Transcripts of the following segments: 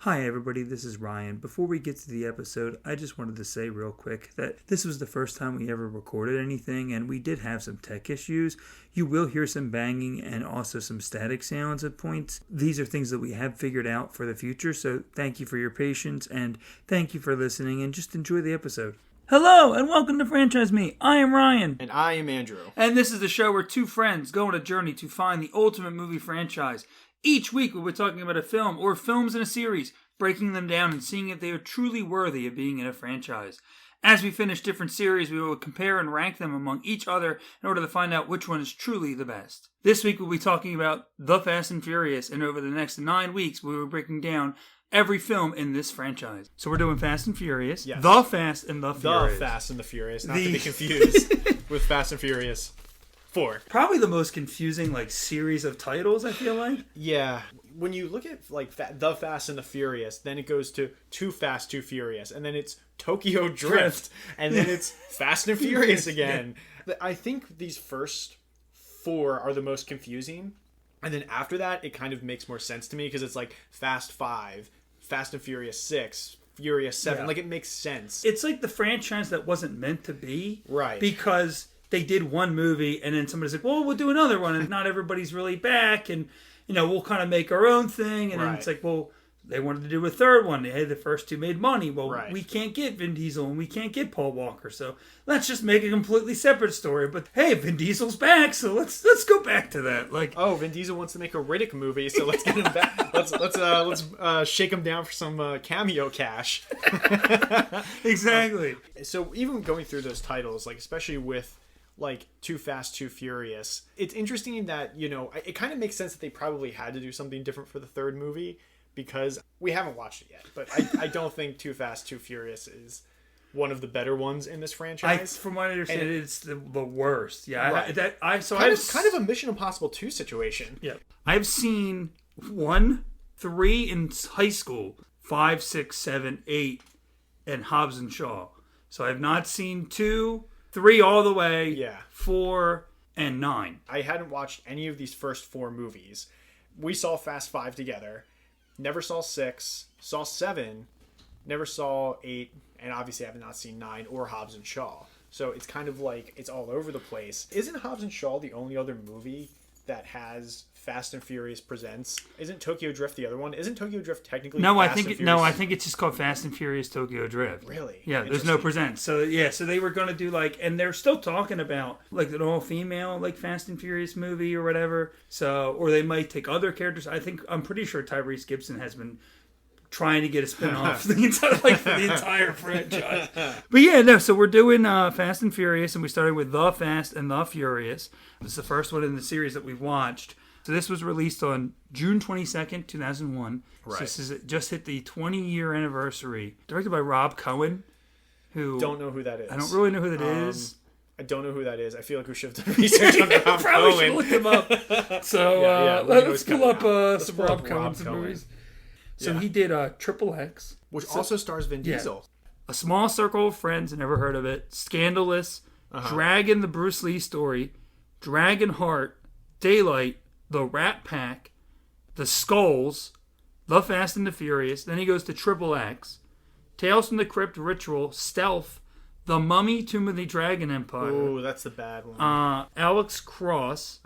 Hi everybody, this is Ryan. Before we get to the episode, I just wanted to say real quick that this was the first time we ever recorded anything and we did have some tech issues. You will hear some banging and also some static sounds at points. These are things that we have figured out for the future, so thank you for your patience and thank you for listening and just enjoy the episode. Hello and welcome to Franchise Me. I am Ryan. And I am Andrew. And this is the show where two friends go on a journey to find the ultimate movie franchise. Each week we'll be talking about a film or films in a series, breaking them down and seeing if they are truly worthy of being in a franchise. As we finish different series, we will compare and rank them among each other in order to find out which one is truly the best. This week we'll be talking about The Fast and Furious, and over the next 9 weeks we will be breaking down every film in this franchise. So we're doing Fast and Furious, yes. The Fast and the Furious. The Fast and the Furious, not to be confused with Fast and Furious 4. Probably the most confusing series of titles, I feel like. Yeah. When you look at The Fast and the Furious, then it goes to Too Fast, Too Furious, and then it's Tokyo Drift, and then it's Fast and Furious again. I think these first 4 are the most confusing, and then after that, it kind of makes more sense to me because it's like Fast 5, Fast and Furious 6, Furious 7. Yeah. It makes sense. It's like the franchise that wasn't meant to be. Right. Because they did one movie and then somebody's like, well, we'll do another one and not everybody's really back and, we'll kind of make our own thing. And then it's like, well, they wanted to do a third one. Hey, the first 2 made money. Well, we can't get Vin Diesel and we can't get Paul Walker. So let's just make a completely separate story. But hey, Vin Diesel's back. So let's go back to that. Vin Diesel wants to make a Riddick movie. So let's get him back. let's shake him down for some cameo cash. Exactly. So even going through those titles, especially with Too Fast, Too Furious, it's interesting that, it kind of makes sense that they probably had to do something different for the third movie because we haven't watched it yet. But I don't think Too Fast, Too Furious is one of the better ones in this franchise. From what I understand, it's the worst. Yeah. Right. Kind of a Mission Impossible 2 situation. Yeah. I've seen 1, 3 in high school, 5, 6, 7, 8, and Hobbs and Shaw. So I've not seen 2, 3 all the way, 4, and 9. I hadn't watched any of these first 4 movies. We saw Fast 5 together. Never saw 6. Saw 7. Never saw 8. And obviously I have not seen 9 or Hobbs and Shaw. So it's kind of it's all over the place. Isn't Hobbs and Shaw the only other movie that has Fast and Furious Presents? Isn't Tokyo Drift the other one? Isn't Tokyo Drift technically I think it's just called Fast and Furious Tokyo Drift. Really? Yeah, there's no Presents. So they were going to do and they're still talking about an all-female Fast and Furious movie or whatever. So, or they might take other characters. I'm pretty sure Tyrese Gibson has been trying to get a spin-off for the entire franchise. But so we're doing Fast and Furious, and we started with The Fast and the Furious. This is the first one in the series that we've watched. So this was released on June 22nd, 2001. Right. So this is just hit the 20-year anniversary. Directed by Rob Cohen, who... Don't know who that is. I don't really know who that is. I don't know who that is. I feel like we should have done research on Rob Cohen. Probably should look him up. So let's pull up some Rob Cohen movies. So he did Triple X. Which also stars Vin Diesel. A Small Circle of Friends, never heard of it. Scandalous. Dragon, the Bruce Lee Story. Dragon Heart. Daylight. The Rat Pack. The Skulls. The Fast and the Furious. Then he goes to Triple X. Tales from the Crypt, Ritual. Stealth. The Mummy, Tomb of the Dragon Empire. Ooh, that's the bad one. Alex Cross.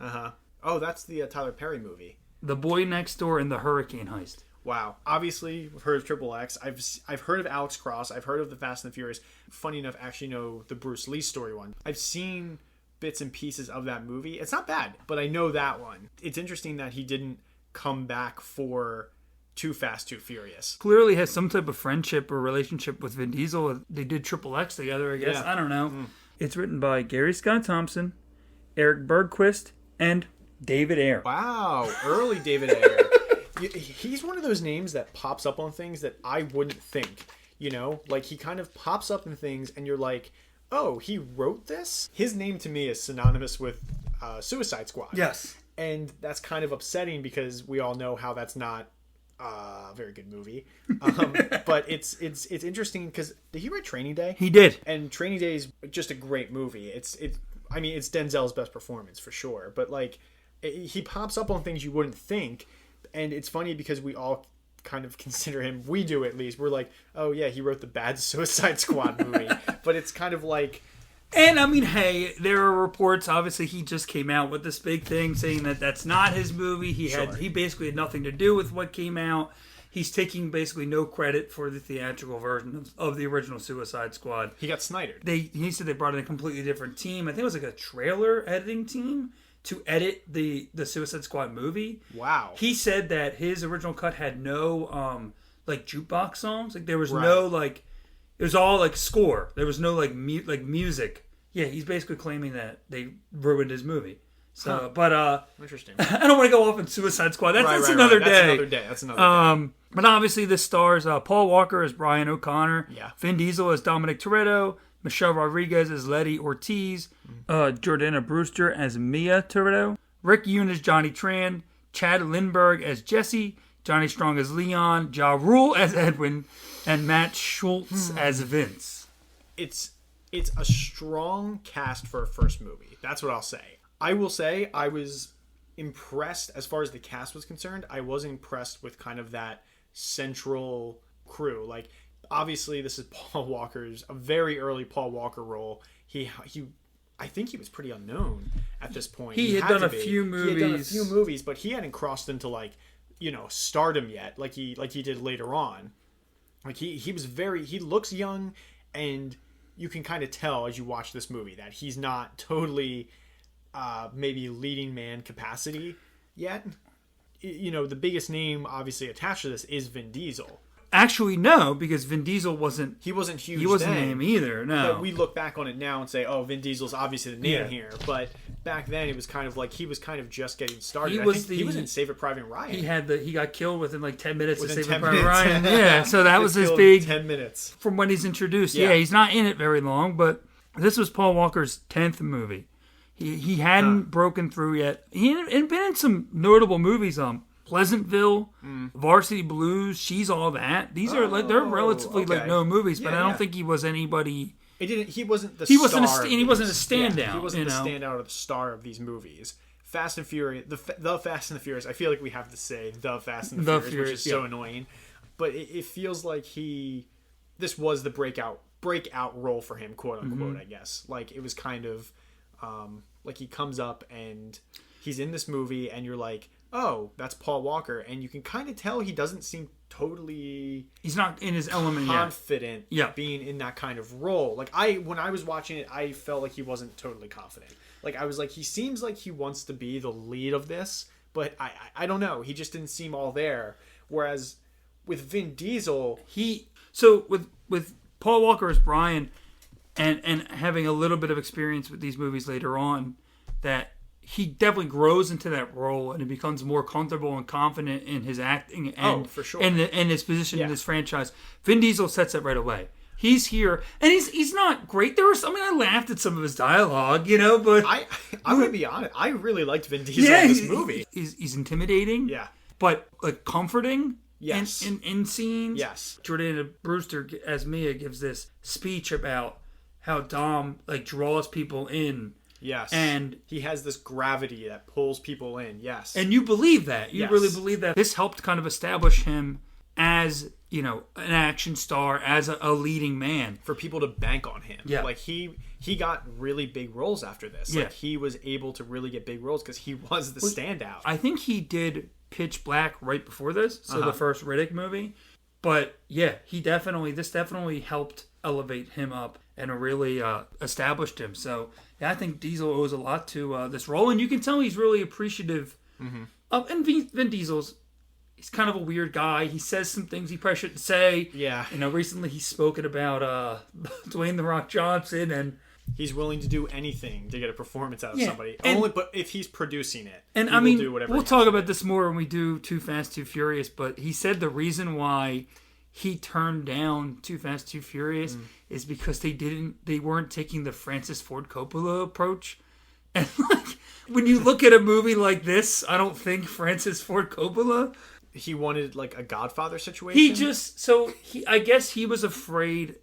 Oh, that's the Tyler Perry movie. The Boy Next Door and the Hurricane Heist. Wow. Obviously, we've heard of Triple X. I've heard of Alex Cross. I've heard of the Fast and the Furious. Funny enough, I actually know the Bruce Lee Story one. I've seen bits and pieces of that movie. It's not bad, but I know that one. It's interesting that he didn't come back for Too Fast, Too Furious. Clearly has some type of friendship or relationship with Vin Diesel. They did Triple X together, I guess. Yeah. I don't know. It's written by Gary Scott Thompson, Eric Bergquist, and David Ayer. Wow. Early David Ayer. He's one of those names that pops up on things that I wouldn't think. He kind of pops up in things and you're like, oh, he wrote this? His name to me is synonymous with Suicide Squad. Yes. And that's kind of upsetting because we all know how that's not a very good movie. But it's interesting because did he write Training Day? He did. And Training Day is just a great movie. It's Denzel's best performance for sure. But he pops up on things you wouldn't think. And it's funny because we all kind of consider him. We do, at least. We're like, oh yeah, he wrote the bad Suicide Squad movie. But it's kind of like... And I mean, hey, there are reports. Obviously, he just came out with this big thing saying that that's not his movie. He basically had nothing to do with what came out. He's taking basically no credit for the theatrical version of the original Suicide Squad. He got snidered. He said they brought in a completely different team. I think it was like a trailer editing team to edit the Suicide Squad movie. Wow. He said that his original cut had no like jukebox songs. Like there was no like. It was all like score. There was no like music. Yeah, he's basically claiming that they ruined his movie. So, but interesting. I don't want to go off on Suicide Squad. That's another day. That's another day. But obviously, this stars Paul Walker as Brian O'Connor, Vin Diesel as Dominic Toretto, Michelle Rodriguez as Letty Ortiz, Jordana Brewster as Mia Toretto, Rick Yoon as Johnny Tran, Chad Lindbergh as Jesse, Johnny Strong as Leon, Ja Rule as Edwin, and Matt Schultz as Vince. It's a strong cast for a first movie. That's what I'll say. I will say I was impressed as far as the cast was concerned. I was impressed with kind of that central crew. Like, obviously, this is Paul Walker's, a very early Paul Walker role. I think he was pretty unknown at this point. He had done a few movies, but he hadn't crossed into like, stardom yet, like he did later on. Like he looks young, and you can kind of tell as you watch this movie that he's not totally maybe leading man capacity yet. The biggest name obviously attached to this is Vin Diesel. Actually, no, because Vin Diesel wasn't... He wasn't huge. He wasn't then. a name either, no. But we look back on it now and say, oh, Vin Diesel's obviously the name here. But back then, it was kind of like he was kind of just getting started. He was in Saving Private Ryan. He got killed within like 10 minutes of Saving Private Ryan. Yeah, so that was his 10 minutes. From when he's introduced. Yeah, he's not in it very long, but this was Paul Walker's 10th movie. He hadn't broken through yet. He had been in some notable movies, Pleasantville, Varsity Blues, She's All That. These are like they're relatively like known movies, but I don't think he was anybody. He wasn't the. He wasn't a standout. Yeah, he wasn't the standout or the star of these movies. Fast and Furious, the Fast and the Furious. I feel like we have to say the Fast and the Furious, which is so annoying. But it feels like this was the breakout role for him, quote unquote. I guess like it was kind of like he comes up and he's in this movie, and you're like, oh, that's Paul Walker, and you can kind of tell he doesn't seem totally... He's not in his element confident being in that kind of role. Like, when I was watching it, I felt like he wasn't totally confident. Like, I was like, he seems like he wants to be the lead of this, but I don't know. He just didn't seem all there. Whereas with Vin Diesel... So, with Paul Walker as Brian, and having a little bit of experience with these movies later on, that... he definitely grows into that role, and he becomes more comfortable and confident in his acting and for sure. and his position in this franchise. Vin Diesel sets that right away. He's here, and he's not great. I laughed at some of his dialogue, but I'm gonna be honest. I really liked Vin Diesel in this movie. He's intimidating, but like comforting. Yes, in scenes. Yes, Jordana Brewster as Mia gives this speech about how Dom like draws people in. Yes. And he has this gravity that pulls people in. Yes. And you believe that. You really believe that. This helped kind of establish him as, an action star, as a leading man. For people to bank on him. Yeah. Like, he got really big roles after this. Yeah. Like, he was able to really get big roles because he was the standout. I think he did Pitch Black right before this, so the first Riddick movie. But, yeah, this definitely helped elevate him up and really established him. So... yeah, I think Diesel owes a lot to this role, and you can tell he's really appreciative of. And Vin Diesel's, he's kind of a weird guy. He says some things he probably shouldn't say. Yeah. Recently he's spoken about Dwayne "The Rock" Johnson, and he's willing to do anything to get a performance out of somebody. But if he's producing it, and he will do whatever. We'll talk about this more when we do Too Fast, Too Furious. But he said the reason why he turned down Too Fast, Too Furious is because they weren't taking the Francis Ford Coppola approach. And like when you look at a movie like this, I don't think Francis Ford Coppola. He wanted like a Godfather situation. I guess he was afraid,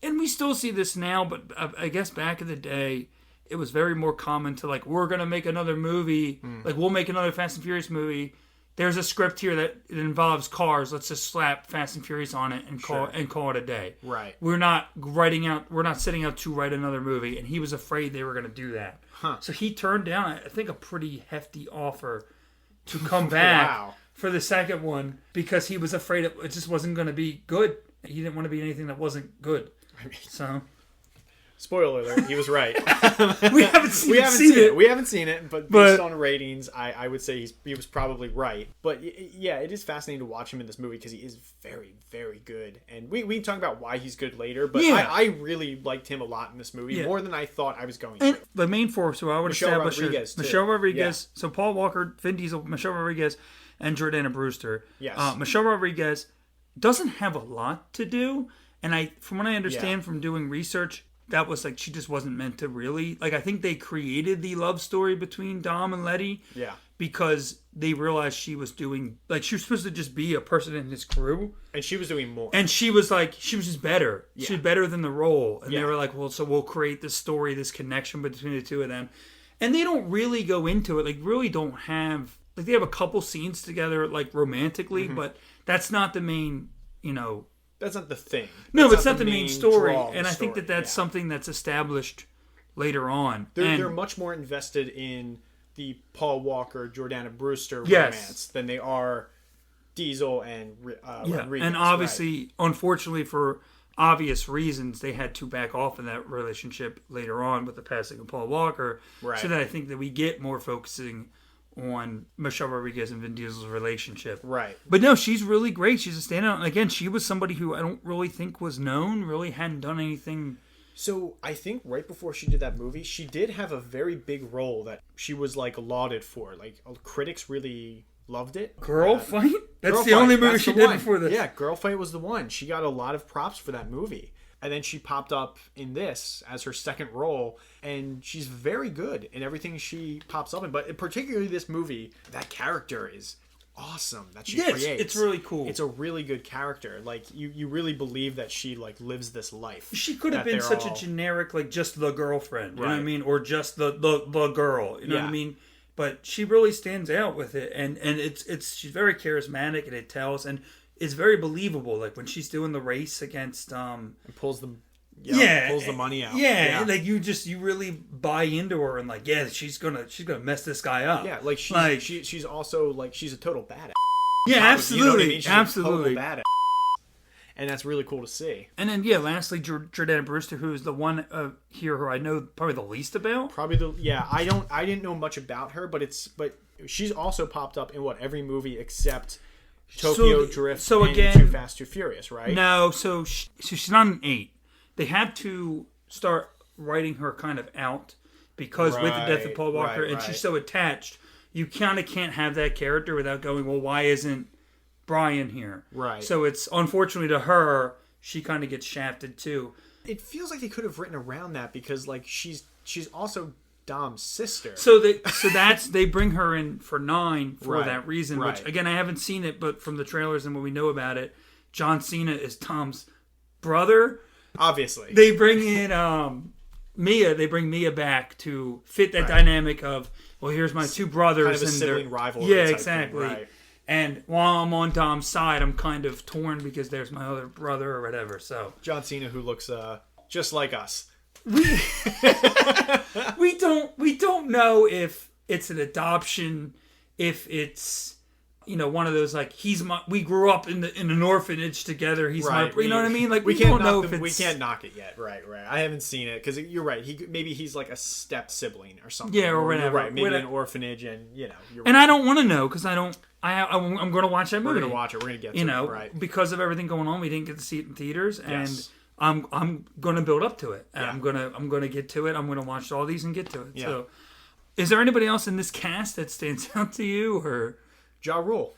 and we still see this now, but I guess back in the day, it was very more common to like, we're gonna make another movie, like we'll make another Fast and Furious movie. there's a script here that it involves cars. Let's just slap Fast and Furious on it and call it a day. Right. We're not setting out to write another movie, and he was afraid they were going to do that. Huh. So he turned down, I think, a pretty hefty offer to come back Wow. for the second one because he was afraid it just wasn't going to be good. He didn't want to be anything that wasn't good. So, spoiler alert, he was right. we haven't seen it. We haven't seen it, but based on ratings, I would say he was probably right. But yeah, it is fascinating to watch him in this movie because he is very, very good. And we can talk about why he's good later, but I really liked him a lot in this movie, more than I thought I was going to. And the main force, who I would establish is Michelle Rodriguez. So Paul Walker, Vin Diesel, Michelle Rodriguez, and Jordana Brewster. Yes. Michelle Rodriguez doesn't have a lot to do, and from what I understand from doing research, that was like she just wasn't meant to really I think they created the love story between Dom and Letty. Yeah. Because they realized she was doing she was supposed to just be a person in his crew, and she was doing more. And she was just better. Yeah. She was better than the role, and they were like, well, so we'll create this story, this connection between the two of them, and they don't really go into it. Really don't have they have a couple scenes together romantically, but that's not the main. That's not the thing. No, it's not the main story. And I think that's something that's established later on. They're much more invested in the Paul Walker, Jordana Brewster romance than they are Diesel and Rodriguez. And obviously, unfortunately, for obvious reasons, they had to back off in that relationship later on with the passing of Paul Walker. Right. So that I think that we get more focusing on Michelle Rodriguez and Vin Diesel's relationship. Right. But no, she's really great. She's a standout. And again, she was somebody who I don't really think was known, really hadn't done anything. So I think right before she did that movie, she did have a very big role that she was lauded for. Critics really loved it. Girl Fight? That's the only movie she did before this. Yeah, Girl Fight was the one. She got a lot of props for that movie. And then she popped up in this as her second role, and she's very good in everything she pops up in. But particularly this movie, that character is awesome that she creates. It's really cool. It's a really good character. You really believe that she lives this life. She could have been such a generic just the girlfriend, you know what I mean, or just the girl, you know what I mean. But she really stands out with it, and she's very charismatic, and it tells, and it's very believable. When she's doing the race against and pulls the money out. Yeah. You really buy into her and she's gonna mess this guy up. Yeah, she's also she's a total badass. Yeah, absolutely. You know what I mean? She's absolutely a total badass. And that's really cool to see. And then lastly, Jordana Brewster, who is the one here who I know probably the least about. I didn't know much about her, but she's also popped up in every movie except Tokyo Drift and Too Fast, Too Furious, right? No, so she's not an 8. They had to start writing her kind of out because with the death of Paul Walker, and she's so attached, you kind of can't have that character without going, well, why isn't Brian here? Right. So it's, unfortunately to her, she kind of gets shafted too. It feels like they could have written around that because she's also Dom's sister. So they bring her in for 9 for that reason, which again I haven't seen it, but from the trailers and what we know about it, John Cena is Tom's brother. Obviously. They bring in Mia. They bring Mia back to fit that dynamic of, well, here's my two brothers kind of a and sibling rivalry. Yeah, exactly. Thing, right. And while I'm on Dom's side, I'm kind of torn because there's my other brother or whatever. So John Cena, who looks just like us. We don't know if it's an adoption, if it's one of those we grew up in an orphanage together. He's my, you know what I mean? We don't know if it's, we can't knock it yet. Right. I haven't seen it because you're right. Maybe he's a step sibling or something. Yeah, or whatever. Right. Maybe an orphanage, and you're and right. I don't want to know because I'm going to watch that movie. We're going to watch it. We're going to get to it. Right. Because of everything going on, we didn't get to see it in theaters, and I'm going to build up to it. And I'm going to get to it. I'm going to watch all these and get to it. Yeah. So, is there anybody else in this cast that stands out to you, or Ja Rule?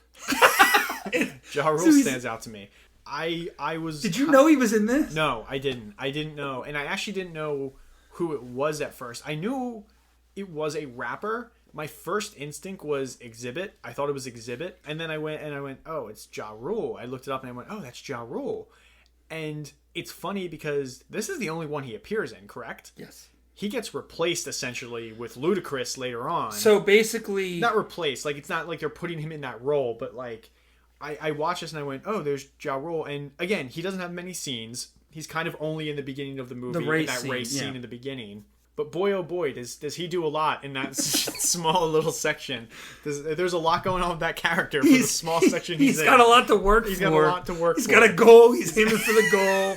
Ja Rule stands out to me. I was. Did you know he was in this? No, I didn't. I didn't know, and I actually didn't know who it was at first. I knew it was a rapper. My first instinct was Exhibit. I thought it was Exhibit, and then I went, oh, it's Ja Rule. I looked it up and I went, oh, that's Ja Rule. And it's funny because this is the only one he appears in, correct? Yes. he gets replaced essentially with Ludacris later on. So basically, not replaced. Like, it's not like they're putting him in that role, but like I watched this and I went, oh, there's Ja Rule, and again, he doesn't have many scenes. He's kind of only in the beginning of the movie, in that race scene in the beginning. But boy, oh boy, does he do a lot in that small little section. There's a lot going on with that character for the small section he's in. He's got a lot to work for. He's got a lot to work for. He's got a goal. He's aiming for the goal.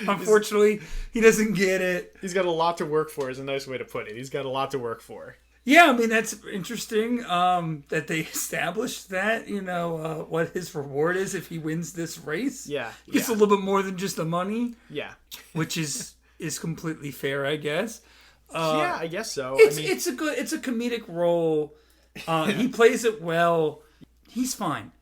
Unfortunately, he doesn't get it. He's got a lot to work for is a nice way to put it. He's got a lot to work for. Yeah, I mean, that's interesting that they established that, what his reward is if he wins this race. Yeah. He gets a little bit more than just the money. Yeah. Which is completely fair, I guess. Yeah, I guess so. It's a comedic role. He plays it well. He's fine.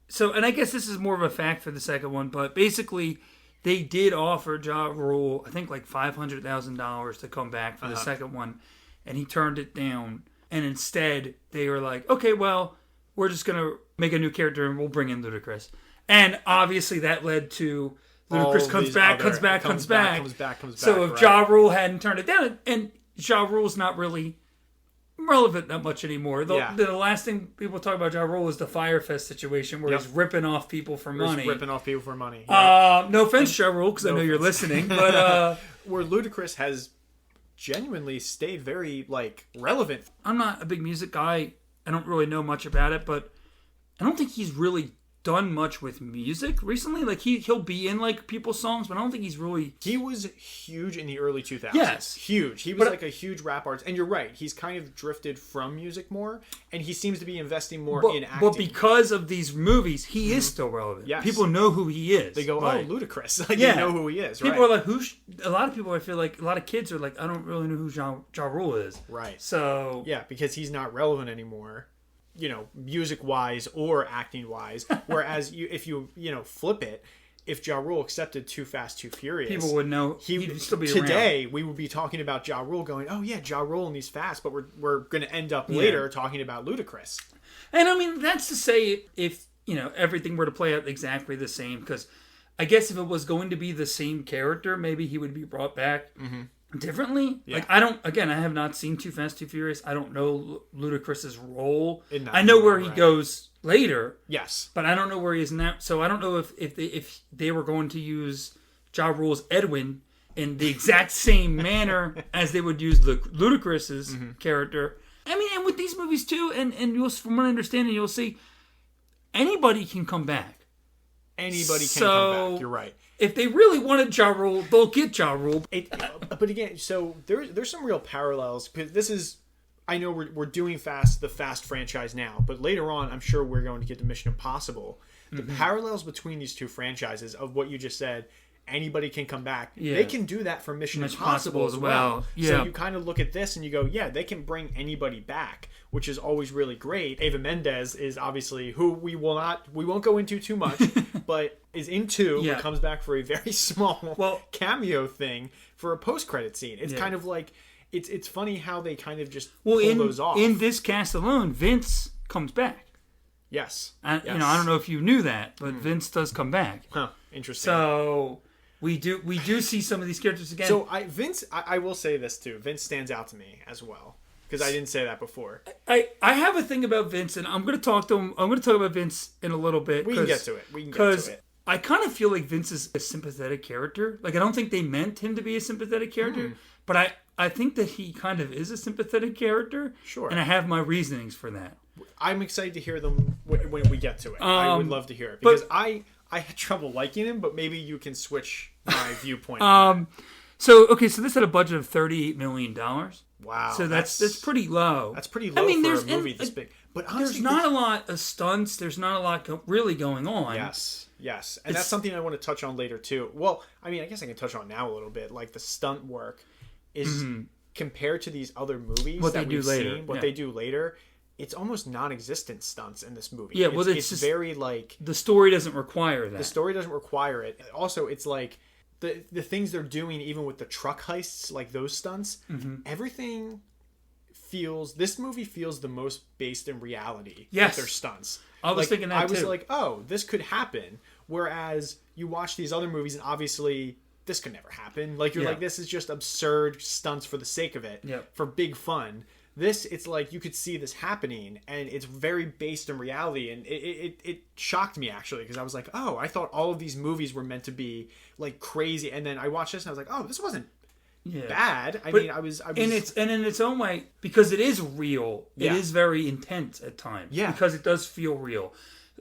So, and I guess this is more of a fact for the second one, but basically they did offer Ja Rule, I think like $500,000 to come back for the second one, and he turned it down. And instead they were like, okay, well, we're just going to make a new character and we'll bring in Ludacris. And obviously that led to Ludacris comes back. So if Ja Rule hadn't turned it down, and Ja Rule's not really relevant that much anymore. The last thing people talk about Ja Rule is the Firefest situation where he's ripping off people for money. No offense, Ja Rule, because I know you're listening, but where Ludacris has genuinely stayed very relevant. I'm not a big music guy. I don't really know much about it, but I don't think he's really done much with music recently. Like he'll be in people's songs, but I don't think he's really. He was huge in the early 2000s. Yes, huge. He was a huge rap artist, and you're right. He's kind of drifted from music more, and he seems to be investing more in acting. But because of these movies, he is still relevant. Yes. People know who he is. They go, "Oh, Ludacris!" They know who he is. People are like, "Who's?" A lot of people, I feel like, a lot of kids are like, "I don't really know who Ja Rule is." Right. So yeah, because he's not relevant anymore. Music wise or acting wise. Whereas if you flip it, if Ja Rule accepted Too Fast, Too Furious, people would know he'd still be today around. We would be talking about Ja Rule going, oh yeah, Ja Rule and he's fast, but we're going to end up later talking about Ludacris. And I mean, that's to say if everything were to play out exactly the same, because I guess if it was going to be the same character, maybe he would be brought back differently. Yeah. I have not seen Too Fast, Too Furious. I don't know Ludacris's role. I know where he goes later. Yes. But I don't know where he is now. So I don't know if they were going to use Ja Rule's Edwin in the exact same manner as they would use Ludacris's character. I mean, and with these movies too, and you'll, from what I understand, you'll see anybody can come back. Anybody can come back. You're right. If they really wanted Ja Rule, they'll get Ja Rule. But again, so there's some real parallels. This is, I know we're doing the Fast franchise now, but later on, I'm sure we're going to get to Mission Impossible. The parallels between these two franchises of what you just said, anybody can come back. Yeah. They can do that for Mission Impossible as well. Yeah. So you kind of look at this and you go, yeah, they can bring anybody back, which is always really great. Eva Mendes is obviously who we won't go into too much, but is in 2, who comes back for a very small cameo thing for a post-credit scene. It's kind of like, it's funny how they kind of just pull those off. In this cast alone, Vince comes back. Yes. I don't know if you knew that, but Vince does come back. Huh. Interesting. So we do see some of these characters again. So I will say this too. Vince stands out to me as well, because I didn't say that before. I have a thing about Vince, and I'm going to talk to him. I'm going to talk about Vince in a little bit. We can get to it. Because I kind of feel like Vince is a sympathetic character. Like, I don't think they meant him to be a sympathetic character, but I think that he kind of is a sympathetic character. Sure. And I have my reasonings for that. I'm excited to hear them when we get to it. I would love to hear it, because I had trouble liking him, but maybe you can switch my viewpoint. So this had a budget of $38 million. Wow. So that's pretty low. That's pretty low for a movie this big. But honestly, there's not a lot of stunts. There's not a lot really going on. Yes. And that's something I want to touch on later too. Well, I mean, I guess I can touch on now a little bit. Like, the stunt work is compared to these other movies what they do later. It's almost non-existent stunts in this movie. Yeah, well, it's just very the story doesn't require that. The story doesn't require it. Also, it's like the things they're doing, even with the truck heists, like those stunts, everything feels. This movie feels the most based in reality. Yes, with their stunts. I was thinking that I was like, oh, this could happen. Whereas you watch these other movies, and obviously this could never happen. Like, you're like, this is just absurd stunts for the sake of it, for big fun. This, it's like you could see this happening, and it's very based in reality, and it shocked me, actually, because I was like, oh, I thought all of these movies were meant to be like crazy, and then I watched this and I was like, oh, this wasn't bad. I mean, I was and in its own way, because it is real. It is very intense at times. Yeah, because it does feel real.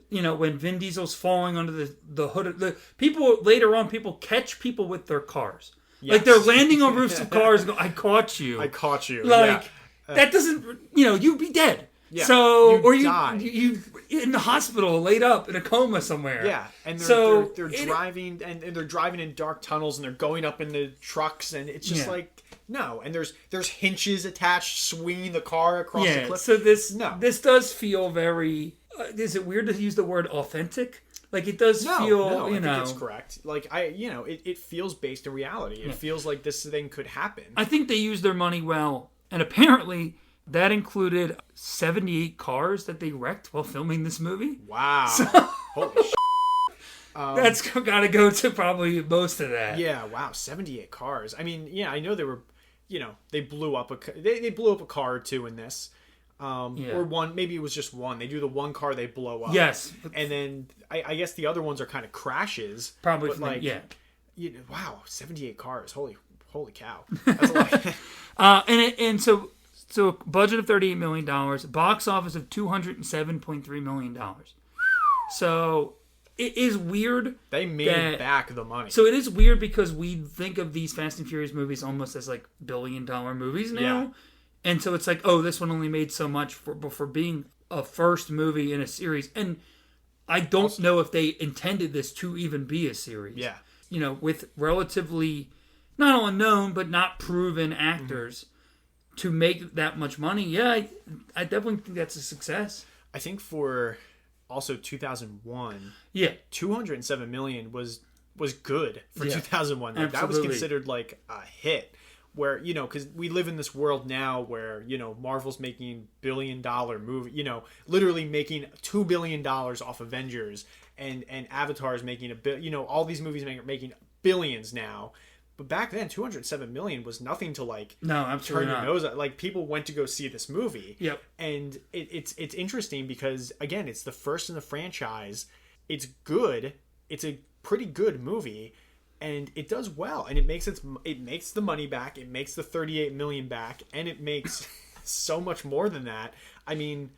You know, when Vin Diesel's falling under the hood of the people later on, people catch people with their cars. Yes. Like, they're landing on roofs of cars and go, I caught you. I caught you. Like, that doesn't, you'd be dead. Yeah. So, you in the hospital, laid up in a coma somewhere. Yeah, and they're driving, and they're driving in dark tunnels, and they're going up in the trucks, and it's just like, no. And there's hinges attached, swinging the car across the cliff. So this does feel very. Is it weird to use the word authentic? Like, it does feel. No, I think it's correct. Like, it feels based in reality. It feels like this thing could happen. I think they used their money well, and apparently that included 78 cars that they wrecked while filming this movie. Wow. So, holy shit. That's got to go to probably most of that. Yeah, wow, 78 cars. I mean, I know they were, they blew up they blew up a car or two in this. Or one, maybe it was just one. They do the one car, they blow up. Yes. And then I guess the other ones are kind of crashes. Probably, but wow, 78 cars. Holy cow. That's a lot. So a budget of $38 million, box office of $207.3 million. So it is weird. They made back the money. So it is weird because we think of these Fast and Furious movies almost as like billion-dollar movies now. Yeah. And so it's like, oh, this one only made so much for being a first movie in a series. And I don't know if they intended this to even be a series. Yeah. With relatively, not unknown, but not proven actors to make that much money. Yeah, I definitely think that's a success. I think for also 2001, 207 million was good for 2001. Like, that was considered like a hit. Where, because we live in this world now where, Marvel's making billion-dollar movie, literally making $2 billion off Avengers, and Avatar's making all these movies making billions now. But back then, 207 million was nothing to turn your nose at. Like, people went to go see this movie. Yep. And it's interesting because, again, it's the first in the franchise. It's good. It's a pretty good movie. And it does well, and it makes the money back, it makes the 38 million back, and it makes so much more than that. I mean,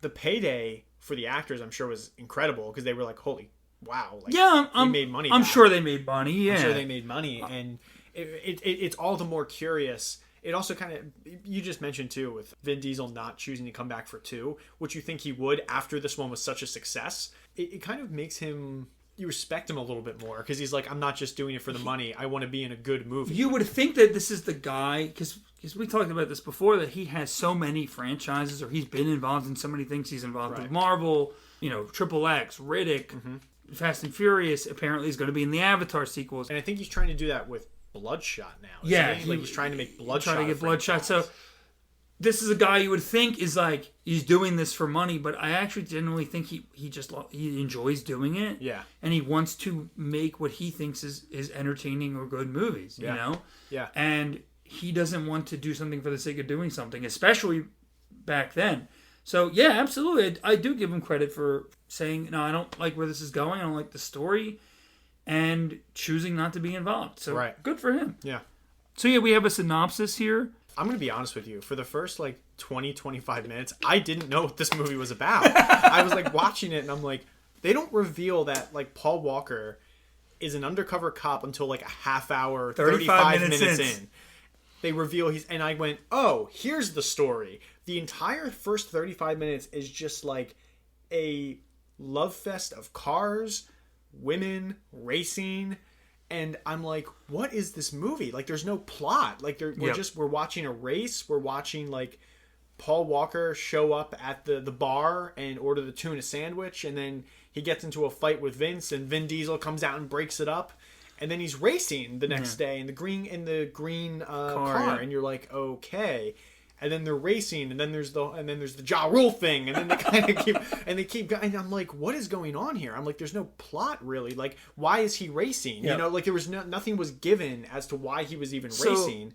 the payday for the actors, I'm sure, was incredible because they were like, "Holy wow!" Like, we made money. I'm sure they made money. Yeah, I'm sure they made money, and it's all the more curious. It also kind of, you just mentioned too, with Vin Diesel not choosing to come back for 2, which you think he would after this one was such a success. It kind of makes him. You respect him a little bit more because he's like, I'm not just doing it for the money. I want to be in a good movie. You would think that this is the guy, because we talked about this before, that he has so many franchises, or he's been involved in so many things. He's involved with Marvel, Triple X, Riddick, Fast and Furious. Apparently, he's going to be in the Avatar sequels. And I think he's trying to do that with Bloodshot now. Yeah, he's trying to make Bloodshot. Trying to get Bloodshot. So this is a guy you would think is like, he's doing this for money, but I actually genuinely think he enjoys doing it. Yeah. And he wants to make what he thinks is entertaining or good movies, you know? Yeah. And he doesn't want to do something for the sake of doing something, especially back then. So, yeah, absolutely. I do give him credit for saying, no, I don't like where this is going. I don't like the story. And choosing not to be involved. So, good for him. Yeah. So, yeah, we have a synopsis here. I'm going to be honest with you. For the first 20-25 minutes, I didn't know what this movie was about. I was watching it and I'm like, they don't reveal that Paul Walker is an undercover cop until a half hour, 35 minutes in. They reveal and I went, oh, here's the story. The entire first 35 minutes is just a love fest of cars, women, racing. And I'm like, what is this movie? There's no plot. We're watching a race. We're watching Paul Walker show up at the bar and order the tuna sandwich, and then he gets into a fight with Vince, and Vin Diesel comes out and breaks it up, and then he's racing the next day in the green car, and you're like, okay. and then they're racing, and then there's the Ja Rule thing, and then they kind of keep going. And I'm like, what is going on here? I'm like, there's no plot really. Like, why is he racing? Yeah. Like there was nothing was given as to why he was even racing.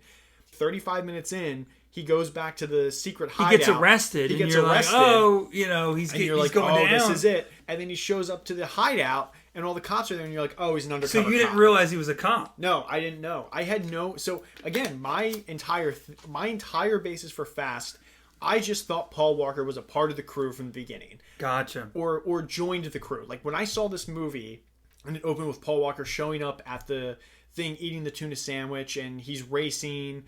35 minutes in, he goes back to the secret hideout. He gets arrested. He's going down. This is it. And then he shows up to the hideout, and all the cops are there, and you're like, oh, he's an undercover So you didn't cop. realize he was a cop? No, I didn't know. I had no... So, again, my entire basis for Fast, I just thought Paul Walker was a part of the crew from the beginning. Gotcha. Or joined the crew. Like, when I saw this movie, and it opened with Paul Walker showing up at the thing, eating the tuna sandwich, and he's racing...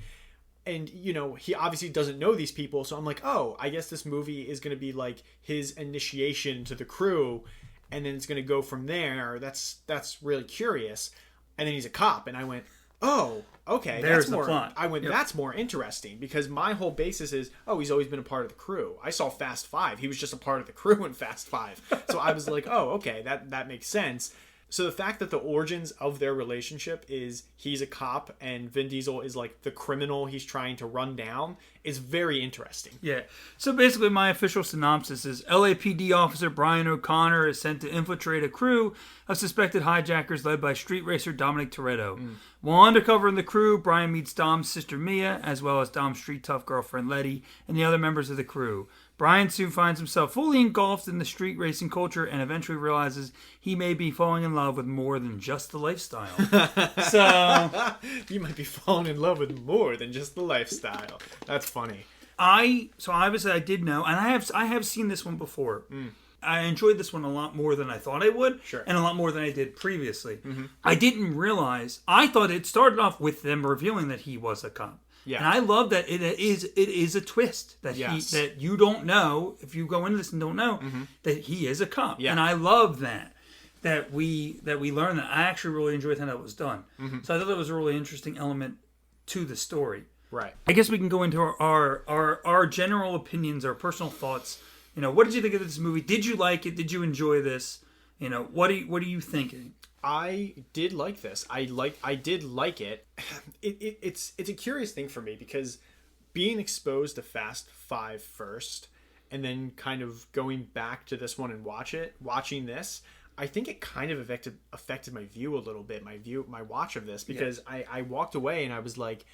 And, he obviously doesn't know these people. So I'm like, oh, I guess this movie is going to be like his initiation to the crew. And then it's going to go from there. That's really curious. And then he's a cop. And I went, oh, okay. There's that's the more, plot. I went, Yep. That's more interesting. Because my whole basis is, oh, he's always been a part of the crew. I saw Fast 5. He was just a part of the crew in Fast 5. So I was like, oh, okay, that makes sense. So the fact that the origins of their relationship is he's a cop and Vin Diesel is like the criminal he's trying to run down is very interesting. Yeah. So basically my official synopsis is LAPD officer Brian O'Connor is sent to infiltrate a crew of suspected hijackers led by street racer Dominic Toretto. While undercover in the crew, Brian meets Dom's sister Mia, as well as Dom's street tough girlfriend Letty, and the other members of the crew. Brian soon finds himself fully engulfed in the street racing culture and eventually realizes he may be falling in love with more than just the lifestyle. So you might be falling in love with more than just the lifestyle. That's funny. Obviously I did know, and I have seen this one before. I enjoyed this one a lot more than I thought I would, Sure. and a lot more than I did previously. I didn't realize. I thought it started off with them revealing that he was a cop. Yeah. And I love that it is a twist that Yes. that you don't know if you go into this and don't know that he is a cop. Yeah. And I love that we learn that. I actually really enjoyed how that was done. So I thought that was a really interesting element to the story. Right. I guess we can go into our general opinions, our personal thoughts. What did you think of this movie? Did you like it? Did you enjoy this? What are you thinking? I did like this. I did like it. It's a curious thing for me because being exposed to Fast 5 first and then kind of going back to this one and watching this, I think it kind of affected my view a little bit, my watch of this, because I walked away and I was like,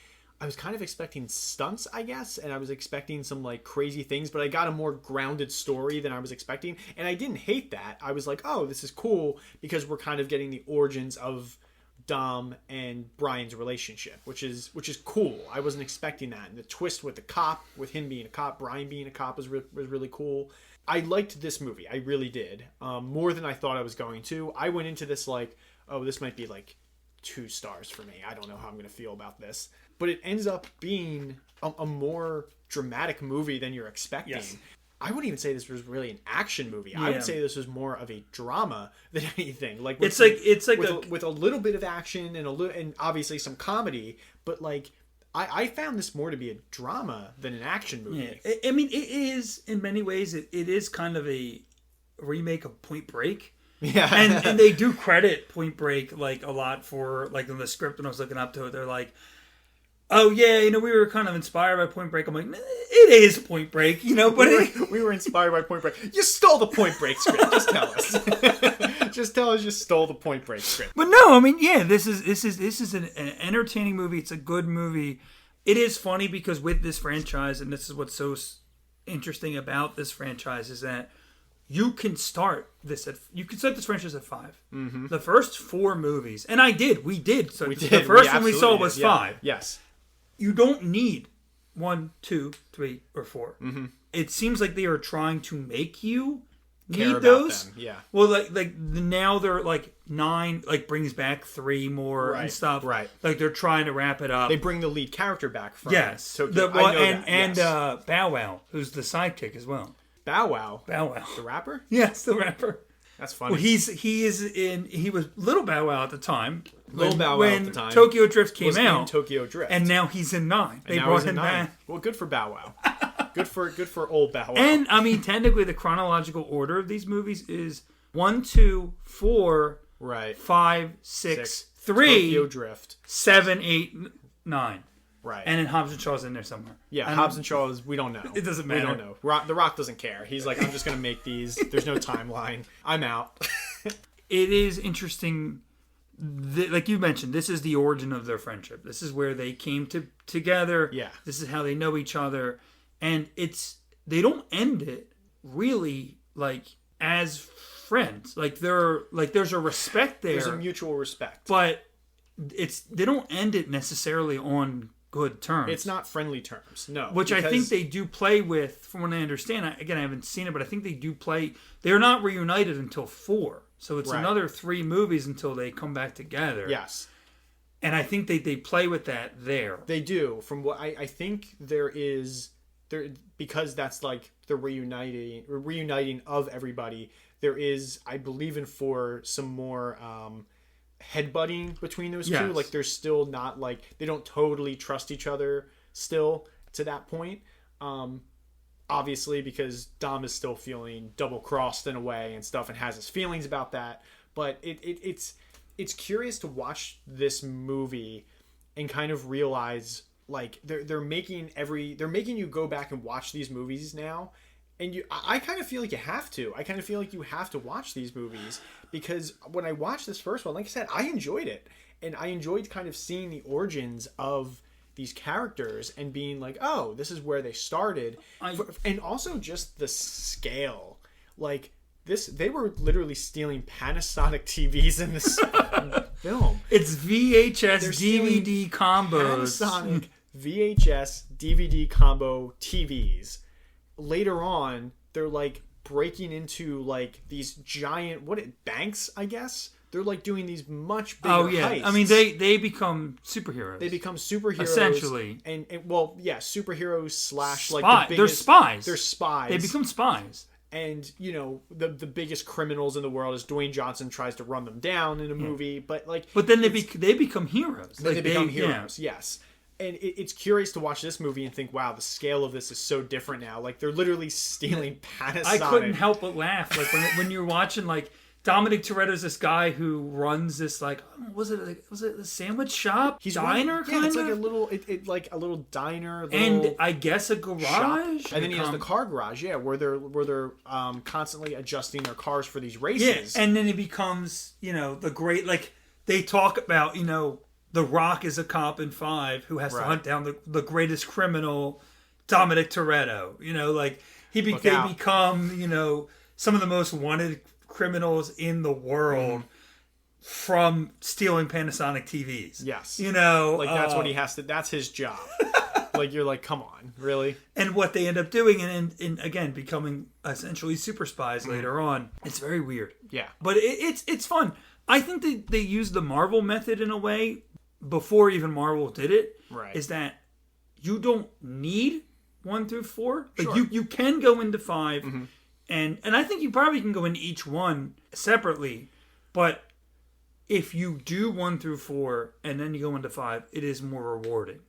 I was kind of expecting stunts, I guess, and I was expecting some like crazy things, but I got a more grounded story than I was expecting, and I didn't hate that. I was like, oh, this is cool because we're kind of getting the origins of Dom and Brian's relationship, which is cool. I wasn't expecting that, and the twist with the cop, with him being a cop, Brian being a cop was really cool. I liked this movie, I really did, more than I thought I was going to. I went into this like, oh, this might be like 2 stars for me. I don't know how I'm going to feel about this. But it ends up being a more dramatic movie than you're expecting. Yes. I wouldn't even say this was really an action movie. Yeah. I would say this was more of a drama than anything. Like It's like with a little bit of action and obviously some comedy. But like I found this more to be a drama than an action movie. Yeah. I mean, it is in many ways. It is kind of a remake of Point Break. Yeah, and they do credit Point Break like a lot for like in the script when I was looking up to it. They're like, oh yeah, we were kind of inspired by Point Break. I'm like, it is Point Break, but we were inspired by Point Break. You stole the Point Break script. Just tell us. Just tell us you stole the Point Break script. But no, I mean, yeah, this is an entertaining movie. It's a good movie. It is funny because with this franchise, and this is what's so interesting about this franchise, is that you can start this franchise at 5. Mm-hmm. The first 4 movies, and we did. So the first one we saw was 5. Yes. You don't need 1, 2, 3, or 4. Mm-hmm. It seems like they are trying to make you Care need about those. them. Yeah. Well, like now they're like 9, like brings back 3 more and stuff. Right. Like they're trying to wrap it up. They bring the lead character back from Yes. Tokyo. Bow Wow, who's the sidekick as well. Bow Wow, the rapper. Yes, the rapper. That's funny. Well, he was Little Bow Wow at the time. When Tokyo Drift came out. In Tokyo Drift, and now he's in 9. They brought him back. Well, good for Bow Wow. good for old Bow Wow. And I mean, technically, the chronological order of these movies is 1, 2, 4, right, 5, 6, 3, Tokyo Drift, 7, 8, 9. Right. And then Hobbs and Shaw's in there somewhere. Yeah, Hobbs and Shaw we don't know. It doesn't matter. We don't know. The Rock doesn't care. He's like, I'm just going to make these. There's no timeline. I'm out. It is interesting. Like you mentioned, this is the origin of their friendship. This is where they came together. Yeah. This is how they know each other. And they don't end it really like as friends. Like there's a respect there. There's a mutual respect. But they don't end it necessarily on good terms. It's not friendly terms, no. Which I think they do play with, from what I understand. Again, I haven't seen it, but I think they do play. They're not reunited until 4. So it's another 3 movies until they come back together. Yes. And I think they play with that there. They do. From what I think there, because that's like the reuniting of everybody, there is, I believe in 4, some more headbutting between those two. Like they're still not like, they don't totally trust each other still to that point. Obviously, because Dom is still feeling double-crossed in a way and stuff, and has his feelings about that. But it's curious to watch this movie and kind of realize, like, they're making you go back and watch these movies now, and I kind of feel like you have to. I kind of feel like you have to watch these movies, because when I watched this first one, like I said, I enjoyed it, and I enjoyed kind of seeing the origins of these characters and being like, oh, this is where they started. And also just the scale. Like, they were literally stealing Panasonic TVs in this film. It's VHS DVD combos. Panasonic VHS DVD combo TVs. Later on, they're like breaking into like these giant, banks, I guess? They're like doing these much bigger heists. I mean, they become superheroes. They become superheroes. Essentially. And superheroes / like the biggest... They're spies. They're spies. They become spies. And, you know, the biggest criminals in the world is Dwayne Johnson tries to run them down in a movie. But then they become heroes. They become heroes, yes. And it's curious to watch this movie and think, wow, the scale of this is so different now. Like, they're literally stealing Panasonic. I couldn't help but laugh. Like, when you're watching, like, Dominic Toretto's this guy who runs this, like, was it a sandwich shop? Diner, kind of? Yeah, it's like a little diner. And I guess a garage? Shop. And then he has the car garage, where they're constantly adjusting their cars for these races. Yeah, and then it becomes, you know, the great, like, they talk about, you know, The Rock is a cop in 5 who has to hunt down the greatest criminal, Dominic Toretto. You know, like, they become, you know, some of the most wanted criminals in the world from stealing Panasonic TVs. Yes. You know, like that's what he has to, that's his job. Like, you're like, come on, really? And what they end up doing, and again, becoming essentially super spies later on. It's very weird. Yeah. But it's fun. I think they use the Marvel method in a way before even Marvel did it. Right. Is that you don't need 1 through 4. Like, sure. you can go into 5. And I think you probably can go into each one separately, but if you do 1 through 4 and then you go into 5, it is more rewarding.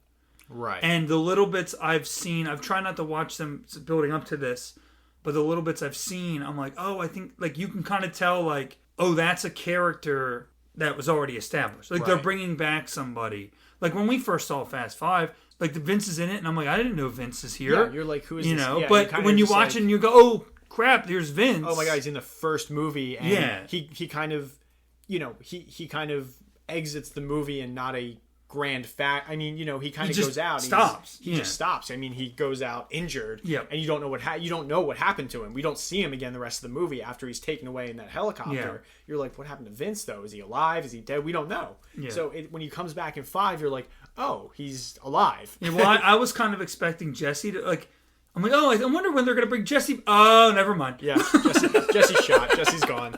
Right. And the little bits I've seen, I've tried not to watch them building up to this, but the little bits I've seen, I'm like, oh, I think, like, you can kind of tell, like, oh, that's a character that was already established. Like, they're bringing back somebody. Like, when we first saw Fast 5, like, the Vince is in it, and I'm like, I didn't know Vince is here. Yeah, you're like, who is this? You know, yeah, but when you watch it and you go, oh, crap, there's Vince. Oh my God, he's in the first movie, and he kind of, you know, he kind of exits the movie in not a grand fact. I mean, you know, he kind of goes out. He just stops. I mean, he goes out injured, and you don't know what happened to him. We don't see him again the rest of the movie after he's taken away in that helicopter. Yeah. You're like, what happened to Vince though? Is he alive? Is he dead? We don't know. Yeah. So when he comes back in 5, you're like, oh, he's alive. Yeah, well, I was kind of expecting Jesse to, like, I'm like, oh, I wonder when they're going to bring Jesse. Oh, never mind. Yeah, Jesse's shot. Jesse's gone.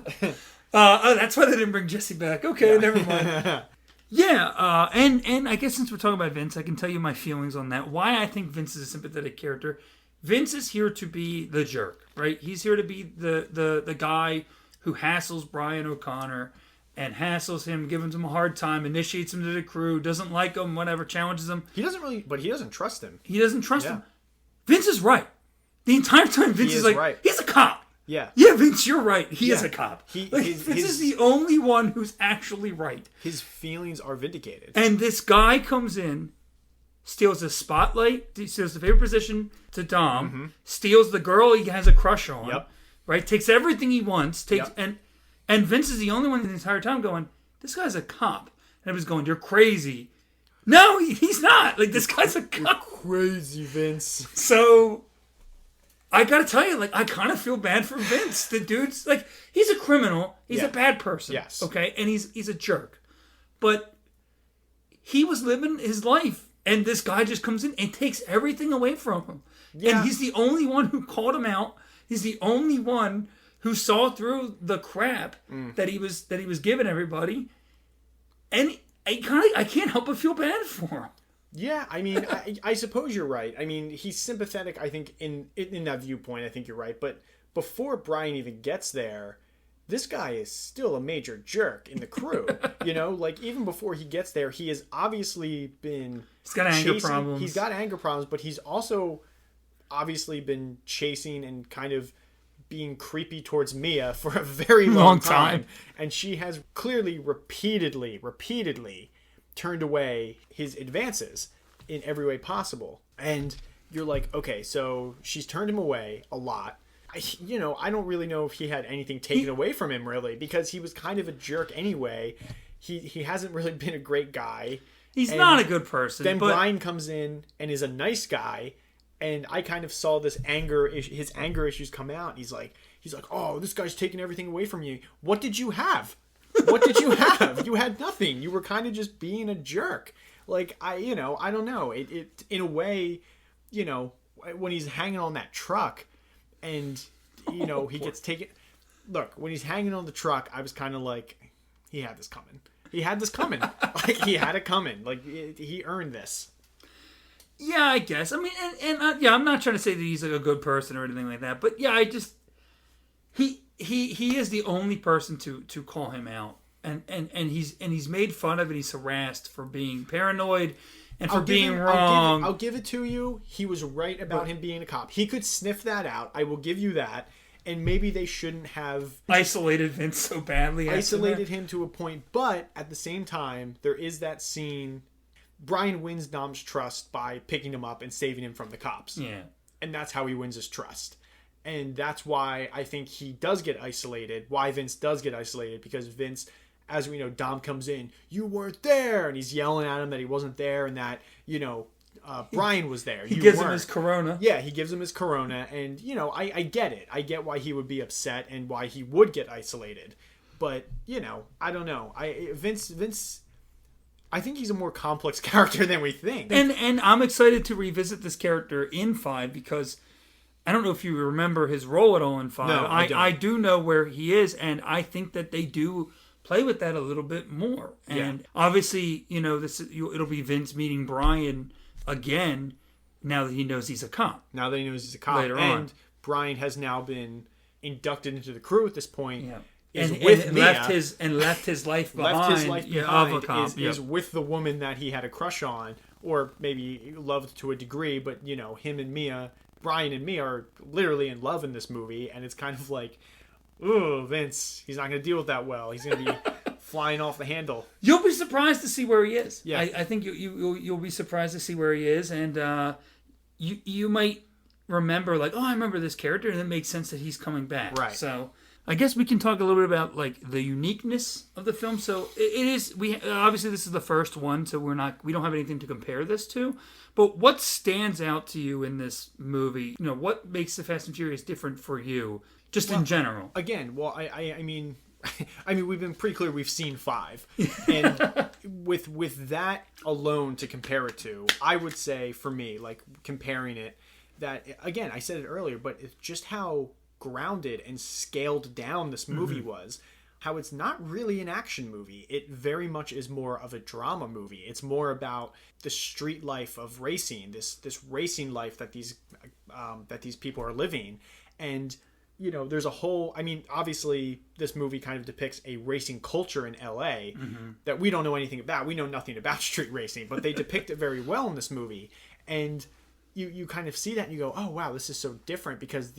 That's why they didn't bring Jesse back. Okay, never mind. Yeah, and I guess since we're talking about Vince, I can tell you my feelings on that. Why I think Vince is a sympathetic character. Vince is here to be the jerk, right? He's here to be the guy who hassles Brian O'Connor and hassles him, gives him a hard time, initiates him to the crew, doesn't like him, whatever, challenges him. He doesn't trust him. He doesn't trust him. Vince is right. The entire time Vince is like, right. He's a cop. Yeah. Yeah, Vince, you're right. He is a cop. Vince is the only one who's actually right. His feelings are vindicated. And this guy comes in steals the spotlight, steals the favorite position to Dom, steals the girl he has a crush on, right? Takes everything he wants, and Vince is the only one the entire time going, this guy's a cop. And everyone's going, you're crazy. No, he's not. Like, this guy's a cop. Crazy, Vince. So, I gotta tell you, like, I kind of feel bad for Vince. The dude's, like, he's a criminal. He's a bad person. Yes. Okay? And he's a jerk. But he was living his life. And this guy just comes in and takes everything away from him. Yeah. And he's the only one who called him out. He's the only one who saw through the crap that he was giving everybody. And I can't help but feel bad for him. Yeah, I mean, I suppose you're right. I mean, he's sympathetic, I think, in that viewpoint. I think you're right. But before Brian even gets there, this guy is still a major jerk in the crew. You know, like, even before he gets there, he has obviously been... He's got anger problems. He's got anger problems, but he's also obviously been chasing and kind of being creepy towards Mia for a very long time. And she has clearly repeatedly turned away his advances in every way possible. And you're like, okay, so she's turned him away a lot. I don't really know if he had anything taken away from him, really, because he was kind of a jerk anyway. He hasn't really been a great guy. He's not a good person. Then Brian comes in and is a nice guy. And I kind of saw his anger issues come out. He's like, oh, this guy's taking everything away from you. What did you have? What did you have? You had nothing. You were kind of just being a jerk. Like, I don't know. It in a way, when he's hanging on that truck and, he gets taken. Look, when he's hanging on the truck, I was kind of like, he had this coming. He had this coming. Like, he had it coming. Like, he earned this. Yeah, I guess. I mean, I'm not trying to say that he's like a good person or anything like that, but yeah, he is the only person to call him out, and he's made fun of and he's harassed for being paranoid and for being wrong. I'll give it to you. He was right about him being a cop. He could sniff that out. I will give you that. And maybe they shouldn't have isolated Vince so badly. Isolated him to a point, but at the same time, there is that scene. Brian wins Dom's trust by picking him up and saving him from the cops. Yeah. And that's how he wins his trust. And that's why I think he does get isolated. Why Vince does get isolated. Because Vince, as we know, Dom comes in, you weren't there. And he's yelling at him that he wasn't there and that, Brian was there. He gives him his Corona. Yeah, he gives him his Corona. And, I get it. I get why he would be upset and why he would get isolated. But, I don't know. Vince... I think he's a more complex character than we think. And I'm excited to revisit this character in 5 because I don't know if you remember his role at all in 5. No, I don't. I do know where he is, and I think that they do play with that a little bit more. And obviously, it'll be Vince meeting Brian again now that he knows he's a cop. Later on. Brian has now been inducted into the crew at this point. Yeah. And left his life behind. Is with the woman that he had a crush on, or maybe loved to a degree. But him and Mia, Brian and Mia, are literally in love in this movie, and it's kind of like, ooh, Vince, he's not going to deal with that well. He's going to be flying off the handle. You'll be surprised to see where he is. Yeah, I think you'll be surprised to see where he is, and you might remember like, oh, I remember this character, and it makes sense that he's coming back. Right. So. I guess we can talk a little bit about like the uniqueness of the film. So it is obviously this is the first one, so we don't have anything to compare this to. But what stands out to you in this movie? What makes the Fast and Furious different for you, just in general? Again, I mean, we've been pretty clear. We've seen 5, and with that alone to compare it to, I would say for me, like comparing it, that again, I said it earlier, but it's just how grounded and scaled down this movie was, how it's not really an action movie. It very much is more of a drama movie. It's more about the street life of racing, this racing life that these people are living. And there's a whole, obviously this movie kind of depicts a racing culture in LA that we don't know anything about. We know nothing about street racing, but they depict it very well in this movie. And you kind of see that and you go, oh wow, this is so different, because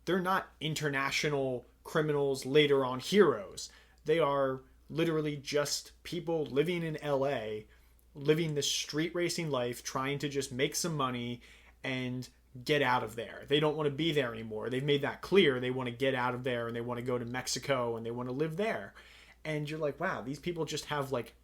they're not international criminals, later on heroes. They are literally just people living in LA living this street racing life, trying to just make some money and get out of there. They don't want to be there anymore. They've made that clear. They want to get out of there and they want to go to Mexico and they want to live there. And you're like, wow, these people just have like,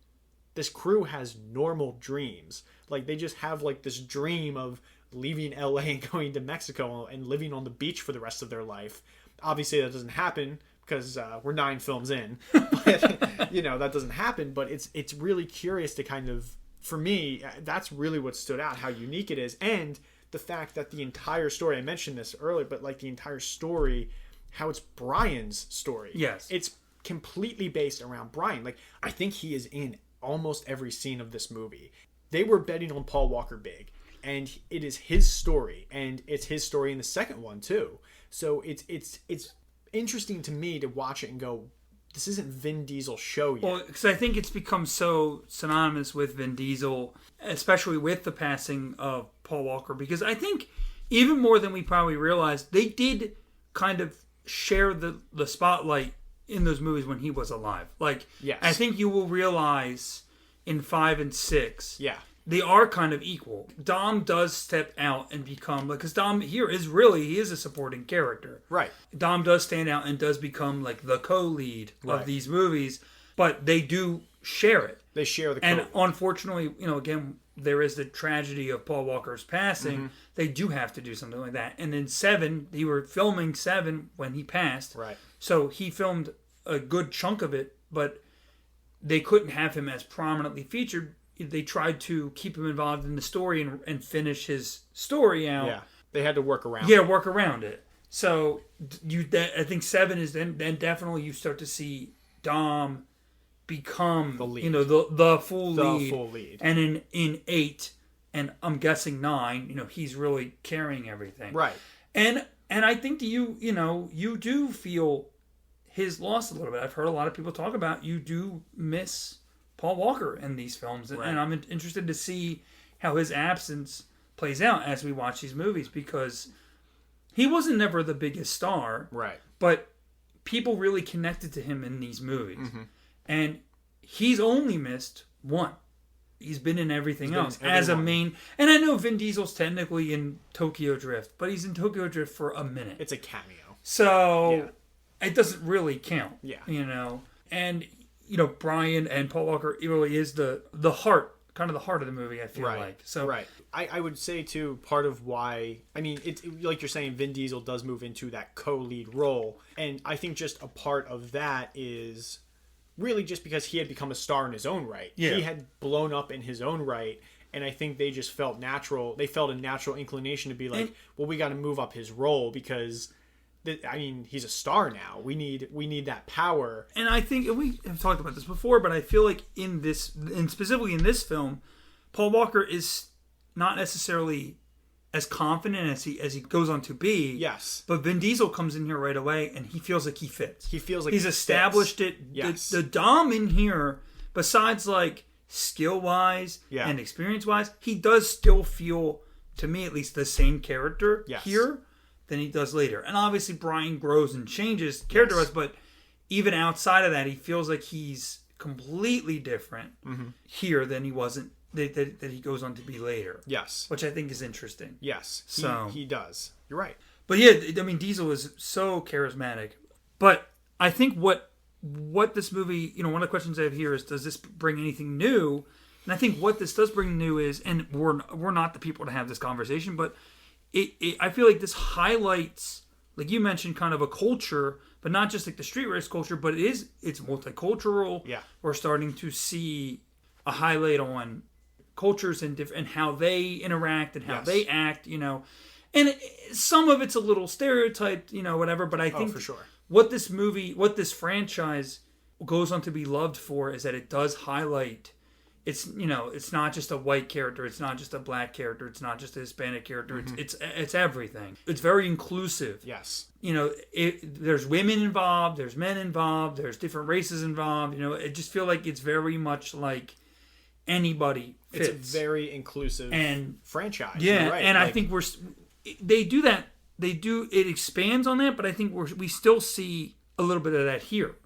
this crew has normal dreams. Like they just have like this dream of leaving LA and going to Mexico and living on the beach for the rest of their life. Obviously that doesn't happen because we're 9 films in. But, you know, that doesn't happen. But it's really curious to kind of, for me, that's really what stood out, how unique it is. And the fact that the entire story, I mentioned this earlier, but like the entire story, how it's Brian's story. Yes. It's completely based around Brian. Like, I think he is in almost every scene of this movie. They were betting on Paul Walker big, and it is his story, and it's his story in the second one too. So it's interesting to me to watch it and go, this isn't Vin Diesel's show yet. Well, because I think it's become so synonymous with Vin Diesel, especially with the passing of Paul Walker, because I think even more than we probably realized, they did kind of share the spotlight in those movies when he was alive. Like, yes. I think you will realize in 5 and 6, yeah, they are kind of equal. Dom does step out and become, because Dom here is really, he is a supporting character. Right. Dom does stand out and does become like the co-lead of these movies, but they do share it. They share the And unfortunately, you know, again, there is the tragedy of Paul Walker's passing. Mm-hmm. They do have to do something like that. And in 7, they were filming 7 when he passed. Right. So he filmed a good chunk of it, but they couldn't have him as prominently featured. They tried to keep him involved in the story and finish his story out. Yeah, they had to work around. Yeah, work around it. So I think 7 is then definitely you start to see Dom become the lead. You know, the full lead. The full lead. And in 8, and I'm guessing 9, you know, he's really carrying everything. Right. And I think you know, you do feel his loss a little bit. I've heard a lot of people talk about you do miss Paul Walker in these films, and I'm interested to see how his absence plays out as we watch these movies, because he wasn't never the biggest star, right? But people really connected to him in these movies, mm-hmm. and he's only missed 1. He's been in everything else as a main. And I know Vin Diesel's technically in Tokyo Drift, but he's in Tokyo Drift for a minute. It's a cameo, so it doesn't really count. Yeah, you know, and. You know, Brian and Paul Walker, it really is the heart, kind of the heart of the movie, I feel like. So, right. I would say, too, part of why, I mean, it's like you're saying, Vin Diesel does move into that co-lead role. And I think just a part of that is really just because he had become a star in his own right. Yeah. He had blown up in his own right. And I think they just felt natural. They felt a natural inclination to be like, well, we got to move up his role because... I mean, he's a star now. We need that power. And I think we have talked about this before, but I feel like in this, and specifically in this film, Paul Walker is not necessarily as confident as he goes on to be. Yes. But Vin Diesel comes in here right away, and he feels like he fits. He feels like he's established it. Yes. The Dom in here, besides like skill wise and experience wise, he does still feel, to me at least, the same character here than he does later. And obviously Brian grows and changes character-wise, but even outside of that, he feels like he's completely different here than he wasn't, that he goes on to be later. Yes. Which I think is interesting. Yes. So he does. You're right. But yeah, I mean, Diesel is so charismatic. But I think what this movie, you know, one of the questions I have here is, does this bring anything new? And I think what this does bring new is, and we're not the people to have this conversation, but I feel like this highlights, like you mentioned, kind of a culture, but not just like the street race culture, but it's multicultural. Yeah. We're starting to see a highlight on cultures and how they interact and how they act, you know. And some of it's a little stereotyped, you know, whatever, but I think for sure. What this franchise goes on to be loved for is that it does highlight, it's, you know, it's not just a white character, it's not just a black character, it's not just a Hispanic character, it's everything. It's very inclusive. Yes. You know, there's women involved, there's men involved, there's different races involved, you know, I just feel like it's very much like anybody fits. It's a very inclusive franchise. Yeah, right. and I think they do that, it expands on that, but I think we still see a little bit of that here.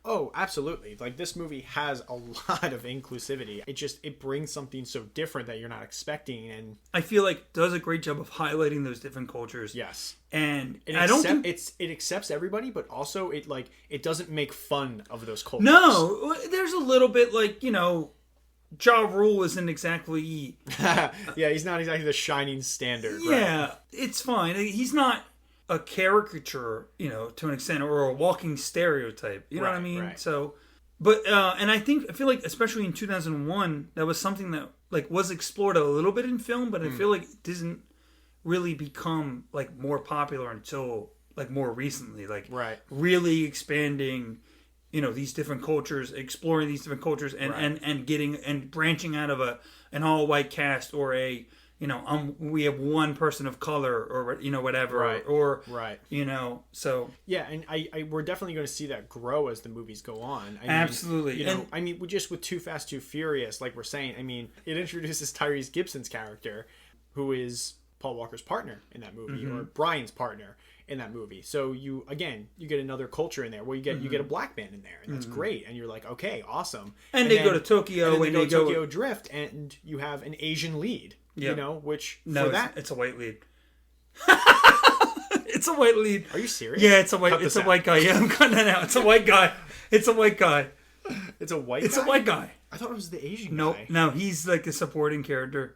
Oh, absolutely. Like, this movie has a lot of inclusivity. It brings something so different that you're not expecting, and I feel like it does a great job of highlighting those different cultures. yes. And It I don't think it accepts everybody, but also it doesn't make fun of those cultures. no, there's a little bit like, Ja Rule isn't exactly Yeah, he's not exactly the shining standard. yeah, Right? it's fine. He's not a caricature, to an extent, or a walking stereotype. You know what I Right, mean? right. So, but and I feel like especially in 2001, that was something that like was explored a little bit in film, but I feel like it didn't really become like more popular until like more recently, like Right. really expanding, these different cultures, exploring these different cultures, and Right. and getting and branching out of an all white cast or a we have one person of color or whatever, Right. or Right. so Yeah, and we're definitely going to see that grow as the movies go on. Absolutely. Just with Too Fast, Too Furious, like we're saying, it introduces Tyrese Gibson's character, who is Paul Walker's partner in that movie, or Brian's partner in that movie. So you get another culture in there. Well, you get a black man in there, and that's great. And you're like, okay, awesome. and they go to Tokyo, and then and they go Tokyo Drift, and you have an Asian lead. Yep. Which No, for that, it's a white lead. It's a white lead. are you serious? Yeah, it's a white. Cut It's this a white guy. Yeah, I'm cutting that out. It's a white guy. It's a white guy. It's a white. It's guy? a white guy. I thought it was the Asian Nope. guy. No, he's like a supporting character.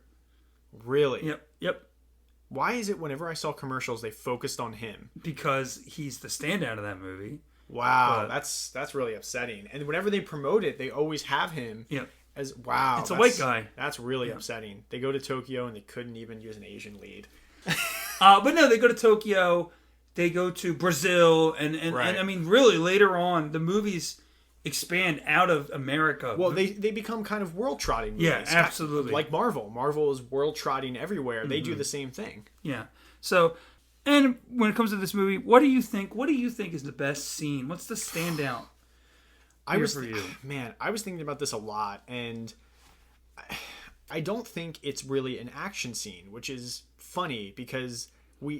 Really? Yep. Why is it whenever I saw commercials they focused on him? Because he's the standout of that movie. Wow, But- that's really upsetting. And whenever they promote it, they always have him Yep. as wow. It's a white guy. That's really upsetting. They go to Tokyo and they couldn't even use an Asian lead. But no, they go to Tokyo. They go to Brazil, and Right. I mean, really, later on, the movies expand out of America. Well, they become kind of world trotting movies. Yeah, absolutely. Like Marvel. Marvel is world trotting everywhere. They do the same thing. Yeah. So, and when it comes to this movie, what do you think? What do you think is the best scene? What's the standout? I was for you? I was thinking about this a lot, and I don't think it's really an action scene, which is funny because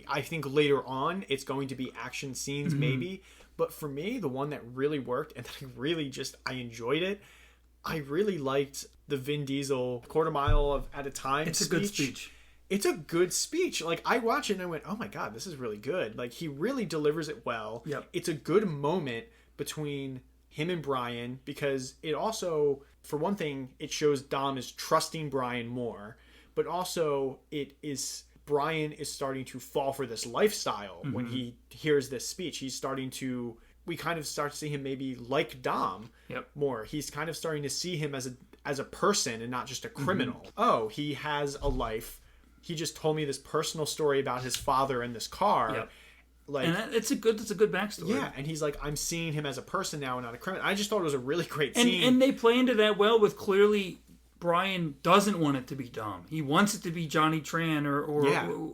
I think later on it's going to be action scenes maybe, but for me the one that really worked and I enjoyed it. I really liked the Vin Diesel quarter mile at a time. It's a good speech. It's a good speech. Like, I watched it and I went, oh my God, this is really good. Like, he really delivers it well. Yep. It's a good moment between him and Brian, because it also, for one thing, it shows Dom is trusting Brian more, but also Brian is starting to fall for this lifestyle when he hears this speech. We kind of start to see him maybe like Dom more. He's kind of starting to see him as a person and not just a criminal. Oh, he has a life. He just told me this personal story about his father in this car. Yep. Like, And it's a good backstory. yeah, and he's like, I'm seeing him as a person now and not a criminal. I just thought it was a really great scene. And they play into that well with clearly Brian doesn't want it to be Dom. He wants it to be Johnny Tran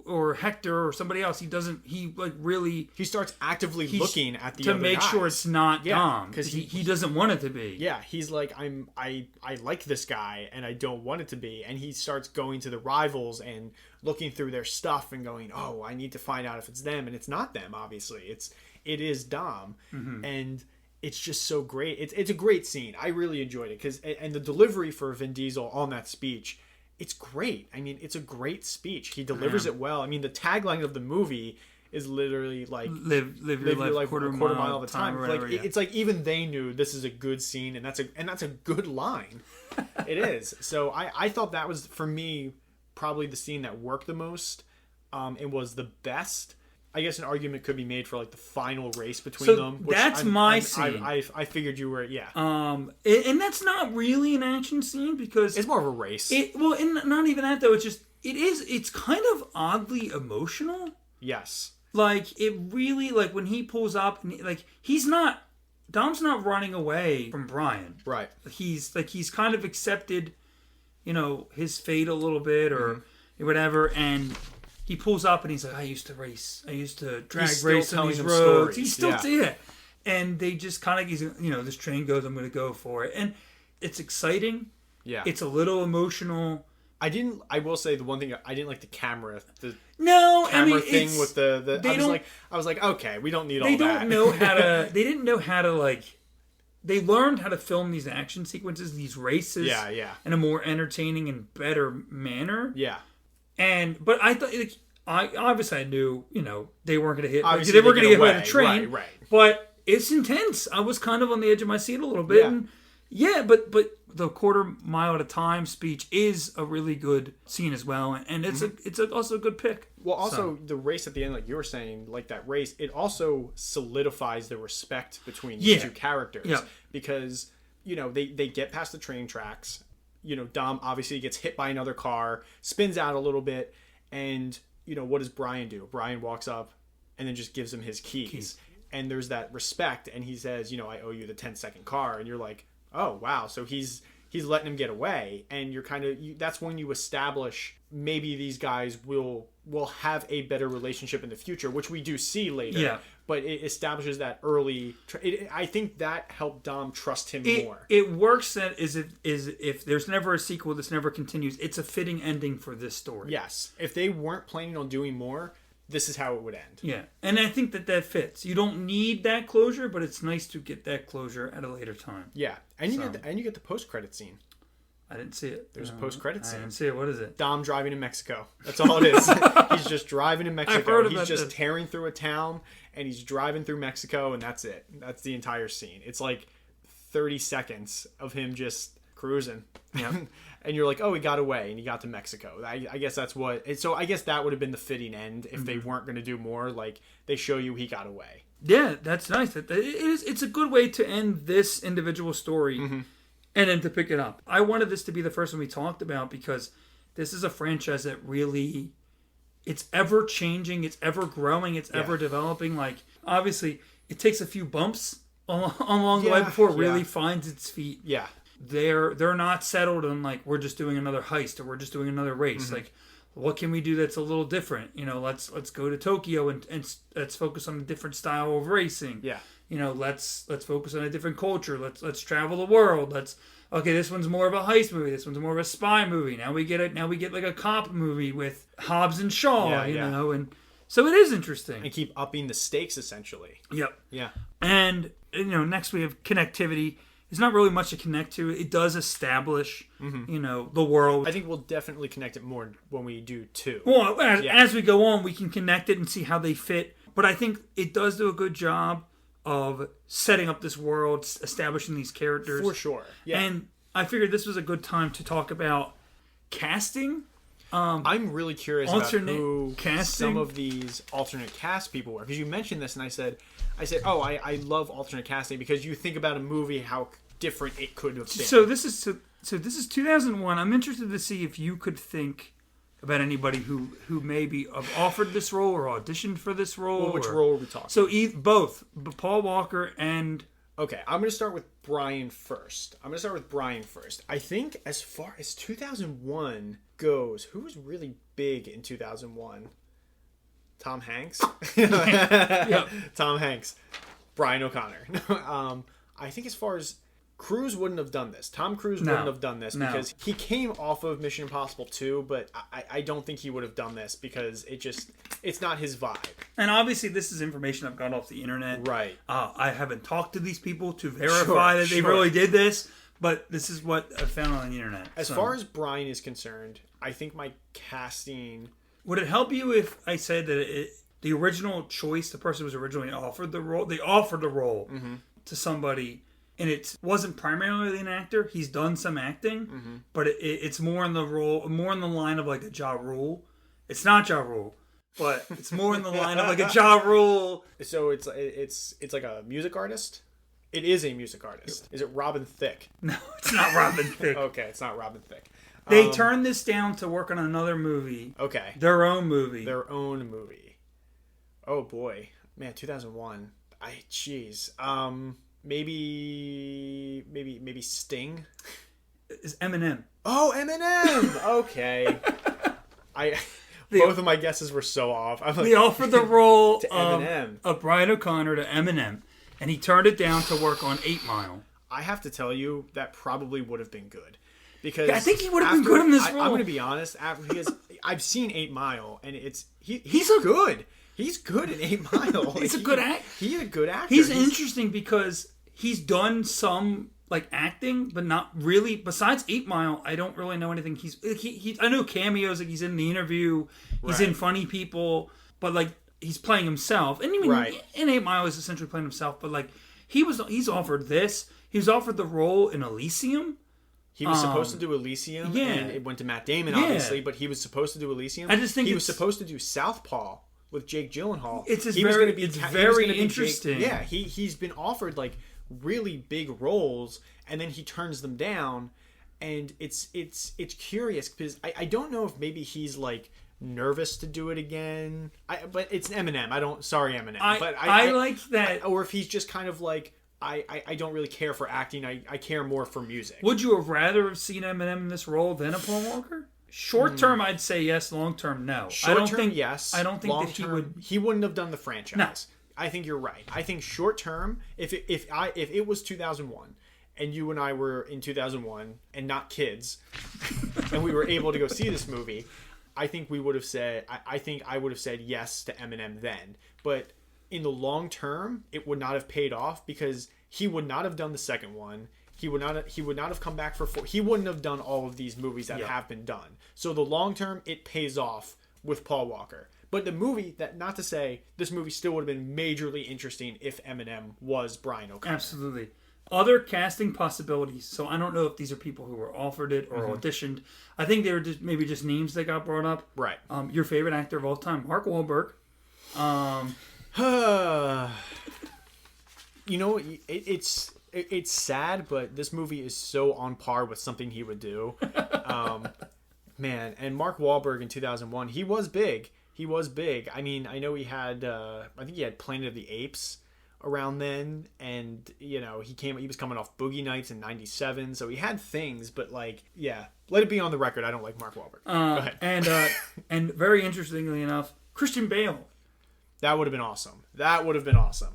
or Hector or somebody else. He doesn't. He really he starts actively looking at the to other make guys. sure it's not Dom, because he doesn't want it to be. Yeah, he's like, I like this guy and I don't want it to be. And he starts going to the rivals and looking through their stuff and going, oh, I need to find out if it's them. And it's not them, obviously. It is Dom. And it's just so great. It's a great scene. I really enjoyed it and the delivery for Vin Diesel on that speech, it's great. I mean, it's a great speech. He delivers it well. I mean, the tagline of the movie is literally like live your life quarter mile at a time. whatever, like it's like even they knew this is a good scene, and that's a good line. It is. So I thought that was, for me, probably the scene that worked the most. It was the best. I guess an argument could be made for like the final race between them. Which that's my scene. I figured you were, yeah. And that's not really an action scene because It's more of a race. And not even that though. It's kind of oddly emotional. Yes. Like it really, like when he pulls up, and Dom's not running away from Brian. Right. He's kind of accepted, his fate a little bit or whatever, and he pulls up and he's like, I used to race. I used to drag race on these roads. Stories. He still did it. And they just kind of, this train goes, I'm going to go for it. And it's exciting. Yeah. It's a little emotional. I will say the one thing, I didn't like the camera. Thing with the I was like, okay, we don't need all that. They didn't know how to, they learned how to film these action sequences, these races, in a more entertaining and better manner. Yeah. But I thought, like, I knew, they weren't going to hit. Obviously, they were going to get away. by the train. Right. But it's intense. I was kind of on the edge of my seat a little bit. Yeah. But the quarter mile at a time speech is a really good scene as well, and it's also a good pick. Well, also the race at the end, like you were saying, like that race, it also solidifies the respect between these two characters because they get past the train tracks. Dom obviously gets hit by another car, spins out a little bit, and what does Brian do? Brian walks up and then just gives him his keys. And there's that respect, and he says, I owe you the 10-second car, and you're like, oh wow, so he's letting him get away, and you're kind of that's when you establish maybe these guys will have a better relationship in the future, which we do see later. Yeah. But it establishes that early. I think that helped Dom trust him more. It works that is if there's never a sequel, this never continues. It's a fitting ending for this story. Yes, if they weren't planning on doing more, this is how it would end. Yeah, and I think that fits. You don't need that closure, but it's nice to get that closure at a later time. Yeah, and you get the post-credit scene. I didn't see it. There's a post-credit scene. I didn't see it. What is it? Dom driving in Mexico. That's all it is. He's just driving in Mexico. I've heard he's about just this. tearing through a town, and he's driving through Mexico, and that's it. That's the entire scene. It's like 30 seconds of him just cruising. Yeah. And you're like, oh, he got away, and he got to Mexico. I guess that's what... So I guess that would have been the fitting end if they weren't going to do more. Like, they show you he got away. Yeah, that's nice. It's a good way to end this individual story and then to pick it up. I wanted this to be the first one we talked about because this is a franchise that really... It's ever changing, it's ever growing, it's ever developing. Like, obviously, it takes a few bumps along the way before it really finds its feet. Yeah. They're not settled on like we're just doing another heist or we're just doing another race. Like, what can we do that's a little different? Let's go to Tokyo and let's focus on a different style of racing. Yeah. Let's focus on a different culture. Let's travel the world. This one's more of a heist movie. This one's more of a spy movie. Now we get like a cop movie with Hobbs and Shaw. And so it is interesting. And keep upping the stakes essentially. Yep. Yeah. And next we have connectivity. There's not really much to connect to. It does establish, the world. I think we'll definitely connect it more when we do 2. Well, as we go on, we can connect it and see how they fit. But I think it does do a good job of setting up this world, establishing these characters. For sure. Yeah. And I figured this was a good time to talk about casting. I'm really curious about who casting. Some of these alternate cast people were. Because you mentioned this and I said, oh, I love alternate casting because you think about a movie, how different it could have been. So this is 2001. I'm interested to see if you could think about anybody who maybe have offered this role or auditioned for this role. Well, which role are we talking? So both Paul Walker and... Okay, I'm going to start with Brian first. I think as far as 2001 goes, who was really big in 2001? Tom Hanks? Yep. Tom Hanks. Brian O'Connor. I think as far as... Cruise wouldn't have done this. Tom Cruise wouldn't have done this because he came off of Mission Impossible 2, but I don't think he would have done this because it's not his vibe. And obviously this is information I've got off the internet. Right. I haven't talked to these people to verify that they really did this, but this is what I found on the internet. As far as Brian is concerned, I think my casting... Would it help you if I said that the original choice, the person who was originally offered the role, they offered the role to somebody... And it wasn't primarily an actor. He's done some acting, but it's more in the role, more in the line of like a Ja Rule. It's not Ja Rule, but it's more in the line of like a Ja Rule. So it's like a music artist. It is a music artist. Is it Robin Thicke? No, it's not Robin Thicke. Okay, it's not Robin Thicke. They turned this down to work on another movie. Okay, their own movie. Oh boy, man, 2001. Maybe Sting. Is Eminem? Oh, Eminem. Okay. Both of my guesses were so off. They offered the role to Eminem. of Brian O'Connor to Eminem, and he turned it down to work on 8 Mile. I have to tell you that probably would have been good because I think he would have been good in this role. I'm going to be honest. Because I've seen 8 Mile, and he's good. He's good in 8 Mile. He's a good actor. He's a good actor. He's interesting because he's done some like acting, but not really. Besides 8 Mile, I don't really know anything. I know cameos, like he's in The Interview, he's in Funny People, but like he's playing himself. And even in 8 Mile, he's essentially playing himself. But like he's offered this. He was offered the role in Elysium. He was supposed to do Elysium, and it went to Matt Damon, obviously. But he was supposed to do Elysium. I just think he was supposed to do Southpaw with Jake Gyllenhaal. It's very interesting. He's been offered like really big roles, and then he turns them down, and it's curious because I don't know if maybe he's like nervous to do it again. But it's Eminem. Sorry Eminem. I like that. Or if he's just kind of like, I don't really care for acting. I care more for music. Would you have rather have seen Eminem in this role than a Paul Walker? Short term, I'd say yes. Long term, no. Short term, yes. I don't think long that term, he wouldn't have done the franchise. No. I think you're right. I think short term, if it was 2001 and you and I were in 2001 and not kids, and we were able to go see this movie, I think we would have said. I think I would have said yes to Eminem then. But in the long term, it would not have paid off because he would not have done the second one. He would not have come back for 4. He wouldn't have done all of these movies that have been done. So the long term, it pays off with Paul Walker. But the movie, not to say this movie still would have been majorly interesting if Eminem was Brian O'Connor. Absolutely. Other casting possibilities. So I don't know if these are people who were offered it or auditioned. I think they were maybe just names that got brought up. Right. Your favorite actor of all time, Mark Wahlberg. You know, it's sad, but this movie is so on par with something he would do. Man, and Mark Wahlberg in 2001, he was big. I mean, I know he had, I think he had Planet of the Apes around then, and he was coming off Boogie Nights in '97, so he had things, but like, yeah, let it be on the record, I don't like Mark Wahlberg. Go ahead. And very interestingly enough, Christian Bale. That would have been awesome.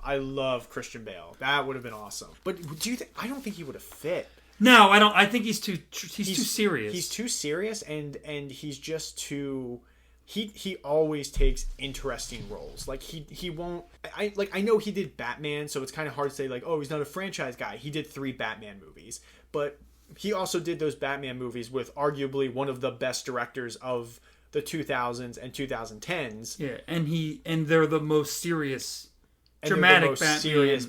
I love Christian Bale. That would have been awesome. But do you think? I don't think he would have fit. No, I don't. I think he's too serious. He's too serious, and he's just too. He always takes interesting roles. Like he won't. I know he did Batman, so it's kind of hard to say like, oh, he's not a franchise guy. He did 3 Batman movies, but he also did those Batman movies with arguably one of the best directors of the 2000s and 2010s. Yeah, and they're the most serious, dramatic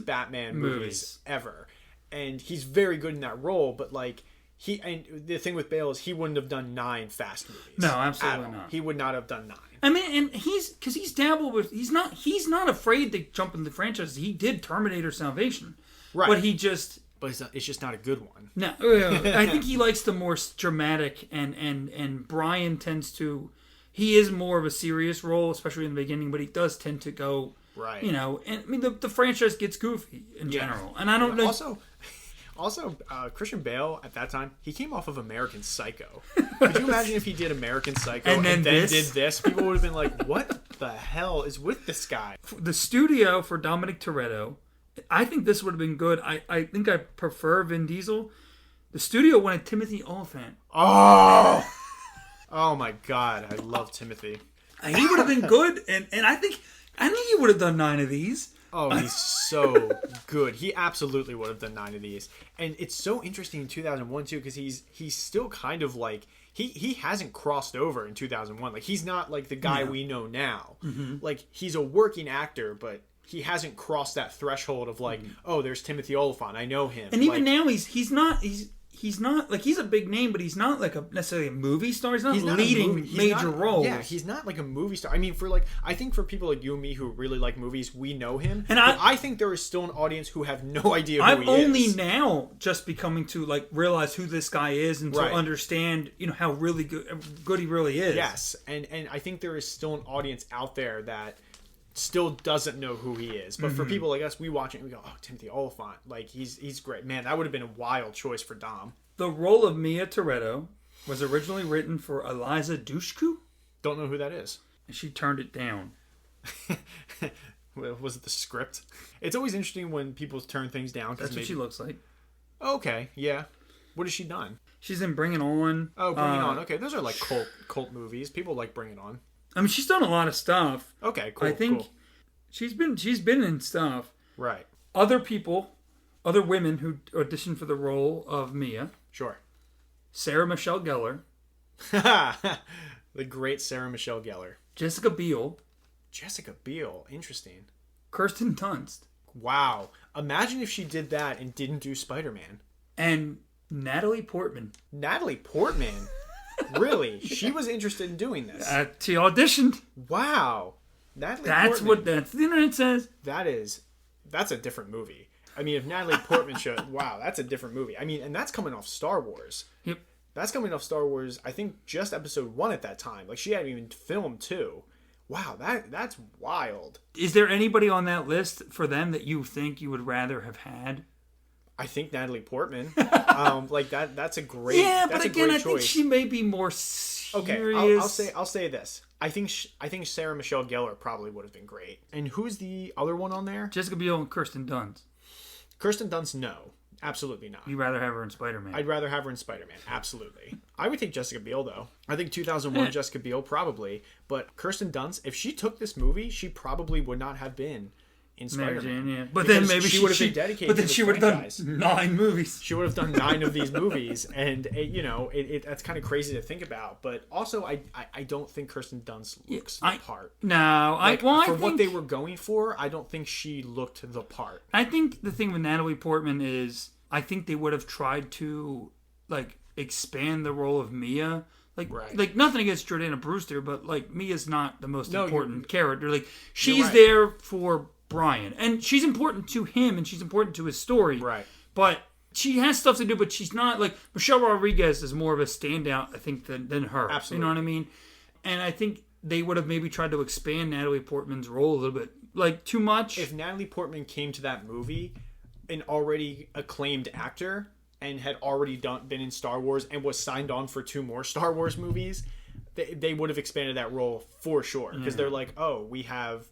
Batman movies ever. And he's very good in that role, but like the thing with Bale is he wouldn't have done 9 Fast movies. No, absolutely not. He would not have done 9. I mean, and he's dabbled with. He's not afraid to jump in the franchise. He did Terminator Salvation, right? But it's just not a good one. No, I think he likes the more dramatic, and Brian tends to. He is more of a serious role, especially in the beginning, but he does tend to go right. And I mean the franchise gets goofy in general, and I don't know. Also, Christian Bale at that time, he came off of American Psycho. Could you imagine if he did American Psycho and then did this? People would have been like, "What the hell is with this guy?" The studio for Dominic Toretto. I think this would have been good. I think I prefer Vin Diesel. The studio wanted Timothy Olyphant. Oh my God, I love Timothy. He would have been good, and I think he would have done 9 of these. Oh, he's so good. He absolutely would have done 9 of these, and it's so interesting in 2001 too because he's still kind of like he hasn't crossed over in 2001. Like he's not like the guy we know now. Mm-hmm. Like he's a working actor, but he hasn't crossed that threshold of like, oh, there's Timothy Olyphant. I know him. And even now, he's not like he's a big name, but he's not like necessarily a movie star. He's not leading major roles. Yeah, he's not like a movie star. I mean, I think for people like you and me who really like movies, we know him. And I think there is still an audience who have no idea who he is. I'm only now just becoming to like realize who this guy is and to understand, how really good he really is. Yes, and I think there is still an audience out there that still doesn't know who he is. But for people like us, we watch it and we go, oh, Timothy Olyphant. Like, he's great. Man, that would have been a wild choice for Dom. The role of Mia Toretto was originally written for Eliza Dushku. Don't know who that is. And she turned it down. Was it the script? It's always interesting when people turn things down. That's what she looks like. Okay, yeah. What has she done? She's in Bring It On. Oh, Bring It On. Okay, those are like cult movies. People like Bring It On. I mean, she's done a lot of stuff. Okay, cool. I think she's been in stuff. Right. Other people other women who auditioned for the role of Mia. Sure. Sarah Michelle Gellar. The great Sarah Michelle Gellar. Jessica Biel. Jessica Biel. Interesting. Kirsten Dunst. Wow. Imagine if she did that and didn't do Spider-Man. And Natalie Portman. Natalie Portman? Really? She was interested in doing this. She auditioned. Wow. Natalie That's Portman. what the internet says. That's a different movie. I mean, if Natalie Portman should... Wow, that's a different movie. I mean, and that's coming off Star Wars. Yep. That's coming off Star Wars, I think, just episode 1 at that time. Like, she hadn't even filmed 2. Wow, that's wild. Is there anybody on that list for them that you think you would rather have had? I think Natalie Portman. That's a great choice. Yeah, but again, I think she may be more serious. Okay, I'll say this. I think Sarah Michelle Gellar probably would have been great. And who's the other one on there? Jessica Biel and Kirsten Dunst. Kirsten Dunst, no. Absolutely not. You'd rather have her in Spider-Man. I'd rather have her in Spider-Man. Absolutely. I would take Jessica Biel, though. I think 2001 Jessica Biel, probably. But Kirsten Dunst, if she took this movie, she probably would not have been in Spider-Man. Yeah. But then maybe she would have been dedicated but then to the she would have done 9 movies. She would have done 9 of these movies. And, that's kind of crazy to think about. But also, I don't think Kirsten Dunst looks the part. No. For what they were going for, I don't think she looked the part. I think the thing with Natalie Portman is... I think they would have tried to expand the role of Mia. Like nothing against Jordana Brewster, but Mia's not the most important character. Like she's there for Brian, and she's important to him, and she's important to his story. Right. But she has stuff to do, but she's not like Michelle Rodriguez is more of a standout, I think, than her. Absolutely. You know what I mean? And I think they would have maybe tried to expand Natalie Portman's role a little bit, too much. If Natalie Portman came to that movie, an already acclaimed actor and had already been in Star Wars and was signed on for 2 more Star Wars movies, they would have expanded that role for sure. Because they're like, oh, we have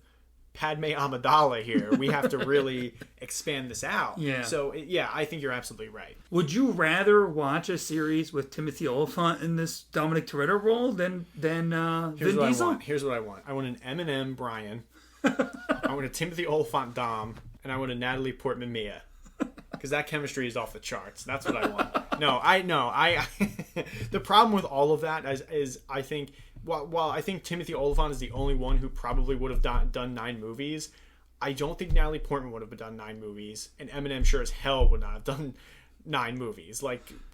Padme Amidala here. We have to really expand this out. Yeah. So, I think you're absolutely right. Would you rather watch a series with Timothy Olyphant in this Dominic Toretto role than Vin Diesel? Here's what I want. I want an Eminem Brian. I want a Timothy Olyphant Dom. And I want a Natalie Portman Mia. Because that chemistry is off the charts. That's what I want. I the problem with all of that is I think while I think Timothy Olyphant is the only one who probably would have done 9 movies, I don't think Natalie Portman would have done 9 movies, and Eminem sure as hell would not have done 9 movies.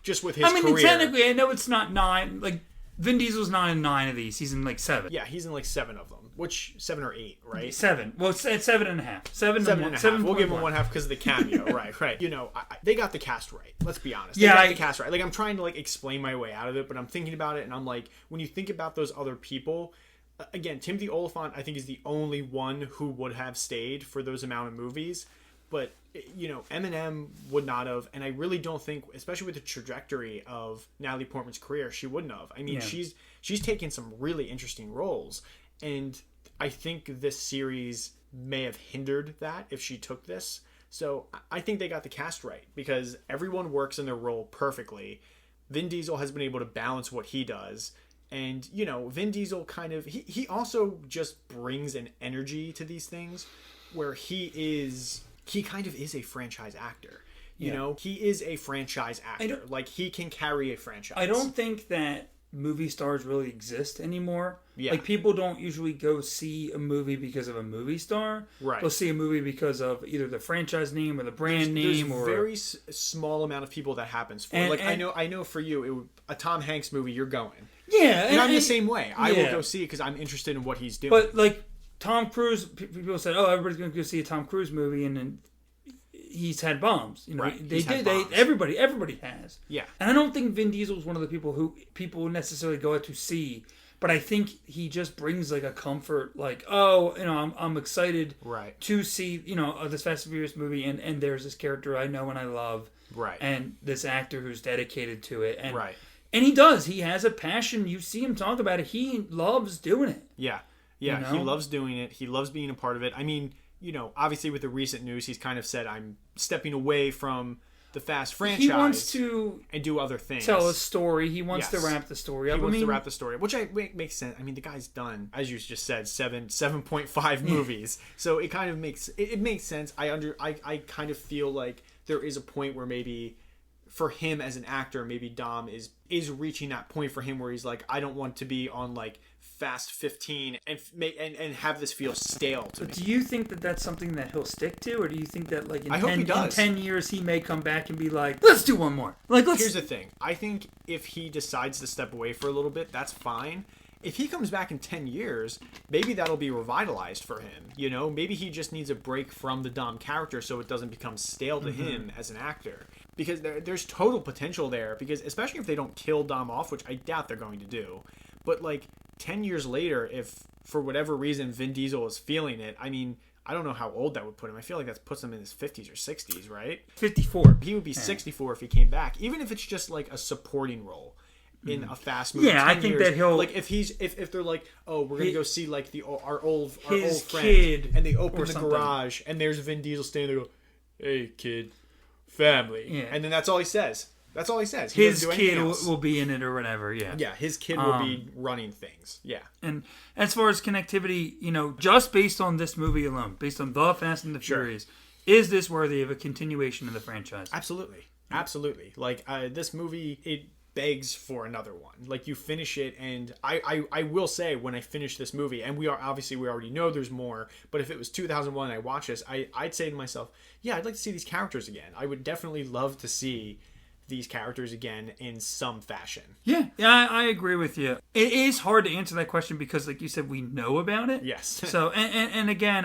Just with his career. Technically, I know it's not 9. Vin Diesel's not in 9 of these. He's in 7. Yeah, he's in 7 of them. Which 7 or 8, right? 7. Well, it's 7.5. 7.5. We'll give him 1/2 because of the cameo, right? They got the cast right. Let's be honest. Yeah, they got the cast right. I'm trying to explain my way out of it, but I'm thinking about it, and I'm like, when you think about those other people, again, Timothy Olyphant, I think, is the only one who would have stayed for those amount of movies. But Eminem would not have, and I really don't think, especially with the trajectory of Natalie Portman's career, she wouldn't have. I mean, she's taken some really interesting roles. And I think this series may have hindered that if she took this. So I think they got the cast right because everyone works in their role perfectly. Vin Diesel has been able to balance what he does. And, Vin Diesel he also just brings an energy to these things where he kind of is a franchise actor. He is a franchise actor. He can carry a franchise. I don't think that movie stars really exist anymore. Yeah. People don't usually go see a movie because of a movie star. Right. They'll see a movie because of either the franchise name or the brand name. There's a very small amount of people that happens for. I know for you, a Tom Hanks movie, you're going. Yeah. And I'm the same way. I will go see it because I'm interested in what he's doing. But Tom Cruise, people said, oh, everybody's going to go see a Tom Cruise movie, and then he's had bombs. Right. Everybody has. Yeah. And I don't think Vin Diesel is one of the people who people necessarily go out to see, but I think he just brings a comfort, I'm excited to see, this Fast and Furious movie, and there's this character I know and I love. Right. And this actor who's dedicated to it. And, right. And he does. He has a passion. You see him talk about it. He loves doing it. Yeah. Yeah, he loves doing it. He loves being a part of it. I mean, obviously with the recent news, he's kind of said, I'm stepping away from the Fast franchise. He wants to and do other things. Tell a story. He wants to wrap the story up. He wants to wrap the story up, which makes sense. I mean, the guy's done, as you just said, 7.5 movies. So it kind of makes sense. I kind of feel like there is a point where maybe for him as an actor, maybe Dom is reaching that point for him where he's like, I don't want to be on like Fast 15 and have this feel stale to me. Do you think that that's something that he'll stick to, or do you think that like in 10 years he may come back and be like, let's do one more? Like, let's. Here's the thing. I think if he decides to step away for a little bit, that's fine. If he comes back in 10 years, maybe that'll be revitalized for him. You know, maybe he just needs a break from the Dom character so it doesn't become stale to him as an actor. Because there's total potential there. Because especially if they don't kill Dom off, which I doubt they're going to do. But like 10 years later, if for whatever reason Vin Diesel is feeling it, I mean, I don't know how old that would put him. I feel like that puts him in his 50s or 60s, right? 54. He would be 64 if he came back. Even if it's just like a supporting role in a fast movie. Yeah, I think that he'll like if they're like, oh, we're gonna go see like our old friend, kid, and they open the garage and there's Vin Diesel standing there, go, hey kid, family, and then that's all he says. That's all he says. He his kid will be in it or whatever. Yeah, his kid will be running things. Yeah, and as far as connectivity, you know, just based on this movie alone, based on The Fast and the Furious, is this worthy of a continuation of the franchise? Absolutely. Like this movie, it begs for another one. Like you finish it, and I will say when I finish this movie, and we already know there's more, but if it was 2001 and I watch this, I'd say to myself, yeah, I'd like to see these characters again. I would definitely love to see these characters again in some fashion. Yeah, I agree with you. It is hard to answer that question because, like you said, we know about it. Yes. So, and again,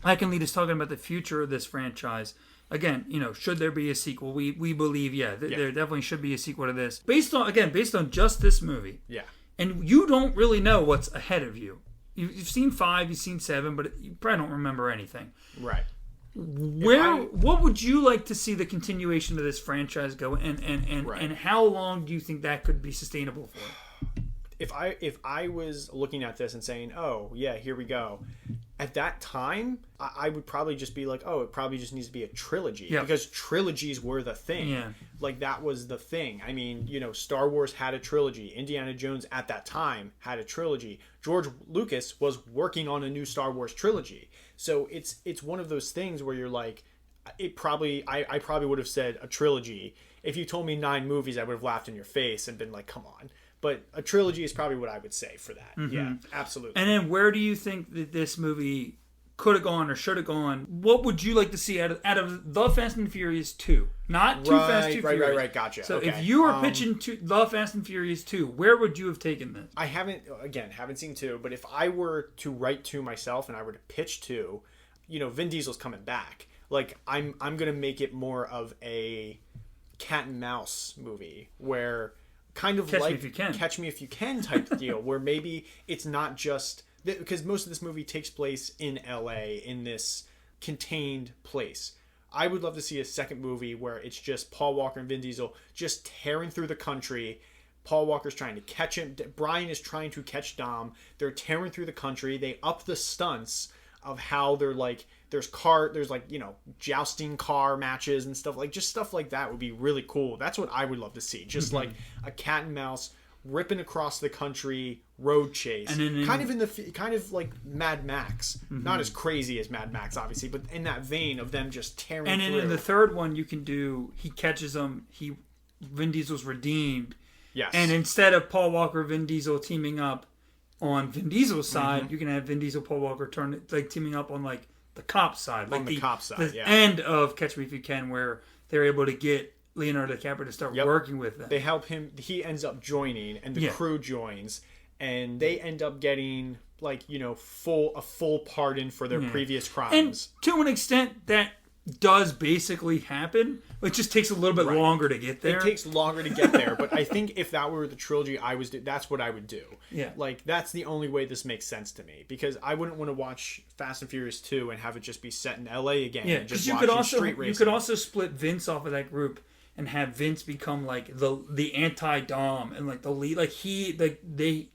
I can lead us talking about the future of this franchise. Again, you know, should there be a sequel? We believe, there definitely should be a sequel to this. Based on just this movie. Yeah. And you don't really know what's ahead of you. You've seen 5, you've seen 7, but you probably don't remember anything. Right. What would you like to see the continuation of this franchise go, and how long do you think that could be sustainable for? If I was looking at this and saying, oh yeah, here we go, at that time I would probably just be like, oh, it probably just needs to be a trilogy, because trilogies were the thing. Yeah. Like that was the thing. I mean, you know, Star Wars had a trilogy. Indiana Jones at that time had a trilogy. George Lucas was working on a new Star Wars trilogy. So it's one of those things where you're like, I probably would have said a trilogy. If you told me 9 movies, I would have laughed in your face and been like, come on. But a trilogy is probably what I would say for that. Mm-hmm. Yeah, absolutely. And then where do you think that this movie could have gone or should have gone? What would you like to see out of The Fast and Furious 2? Not Too Fast, Too Furious. Right, gotcha. So if you were pitching The Fast and Furious 2, where would you have taken this? I haven't seen 2, but if I were to write 2 myself and I were to pitch 2, you know, Vin Diesel's coming back. Like, I'm going to make it more of a cat and mouse movie where kind of Catch Me If You Can type deal, where maybe it's not just because most of this movie takes place in LA in this contained place. I would love to see a second movie where it's just Paul Walker and Vin Diesel just tearing through the country. Paul Walker's trying to catch him. Brian is trying to catch Dom. They're tearing through the country. They up the stunts of how they're like, there's like, you know, jousting car matches and stuff like, just stuff like that would be really cool. That's what I would love to see. Just like a cat and mouse ripping across the country road chase, and kind of like Mad Max, not as crazy as Mad Max obviously, but in that vein of them just tearing through. And in the third one you can do, he catches them, Vin Diesel's redeemed. Yes. And instead of Paul Walker, Vin Diesel teaming up on Vin Diesel's side, you can have Vin Diesel, Paul Walker teaming up on like the cop side, like on the cop side, the end of Catch Me If You Can, where they're able to get Leonardo DiCaprio to start working with them. They help him. He ends up joining, and the crew joins, and they end up getting like, you know, a full pardon for their previous crimes. And to an extent, that does basically happen. It just takes a little bit longer to get there. It takes longer to get there, but I think if that were the trilogy that's what I would do. Yeah. Like, that's the only way this makes sense to me, because I wouldn't want to watch Fast and Furious 2 and have it just be set in LA again. Yeah, because you could also split Vince off of that group and have Vince become like the anti-Dom and like the lead. Like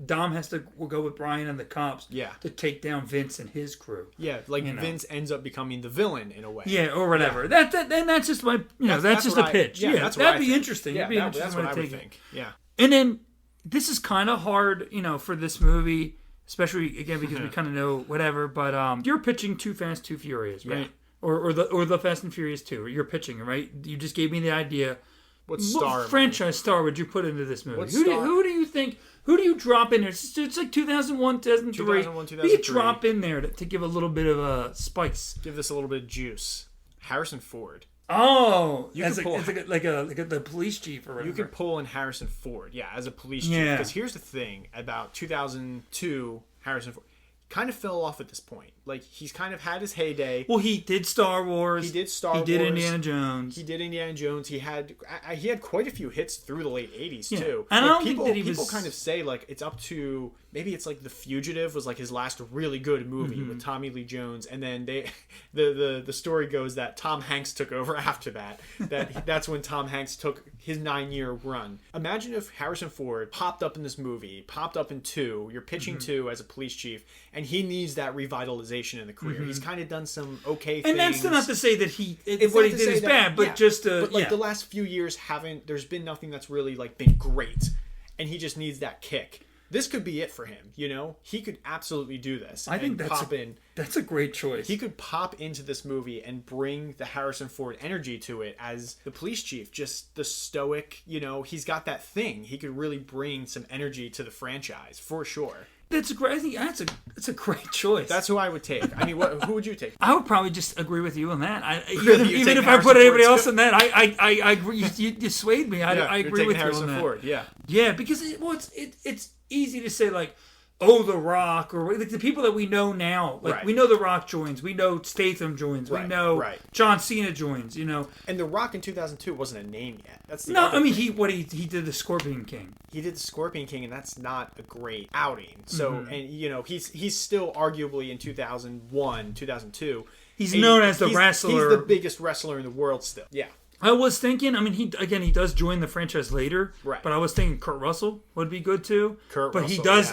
Dom has to go with Brian and the cops to take down Vince and his crew. Yeah, like Vince ends up becoming the villain in a way. Yeah, or whatever. Yeah. That's just my that's just a pitch. Yeah, that'd be interesting. Yeah, that's what I would think. Yeah. And then this is kind of hard, for this movie, especially again because we kind of know whatever. But you're pitching Too Fast, Too Furious, right? or the Fast and Furious 2. You're pitching, right? You just gave me the idea. What star? Franchise star would you put into this movie? Who do you think? Who do you drop in there? It's like 2001, 2003. 2003. Who do you drop in there to give a little bit of a spice? Give this a little bit of juice. Harrison Ford. Oh, You as could pull- like the police chief or whatever. You could pull in Harrison Ford, yeah, as a police chief. Because here's the thing about 2002, Harrison Ford kind of fell off at this point. Like, he's kind of had his heyday. Well, he did Star Wars. He did Star Wars. He did Indiana Jones. He did Indiana Jones. He had quite a few hits through the late 80s, too. And I don't people, think that people kind of say, like, it's up to... Maybe it's like The Fugitive was like his last really good movie with Tommy Lee Jones, and then the story goes that Tom Hanks took over after that. That's when Tom Hanks took his 9-year run. Imagine if Harrison Ford popped up in this movie, popped up in 2. You're pitching 2 as a police chief, and he needs that revitalization in the career. He's kind of done some okay things. And that's not to say that what he did is bad, but just the last few years there's been nothing that's really like been great, and he just needs that kick. This could be it for him, you know? He could absolutely do this. I think that's a great choice. He could pop into this movie and bring the Harrison Ford energy to it as the police chief, just the stoic, you know, he's got that thing. He could really bring some energy to the franchise, for sure. That's a great. I think that's a great choice. That's who I would take. I mean, who would you take? I would probably just agree with you on that. Really? Even if I put anybody else in that, I agree. You swayed me. I agree with you Harrison on that. Ford, yeah. Yeah, because it's easy to say like, oh, The Rock, or like the people that we know now. Like we know The Rock joins, we know Statham joins, we know John Cena joins. You know, and The Rock in 2002 wasn't a name yet. That's the I mean he did the Scorpion King. He did the Scorpion King, and that's not a great outing. So, and you know, he's still arguably in 2001, 2002. He's known as the wrestler. He's the biggest wrestler in the world still. Yeah. I was thinking, I mean, he does join the franchise later, right? But I was thinking Kurt Russell would be good too.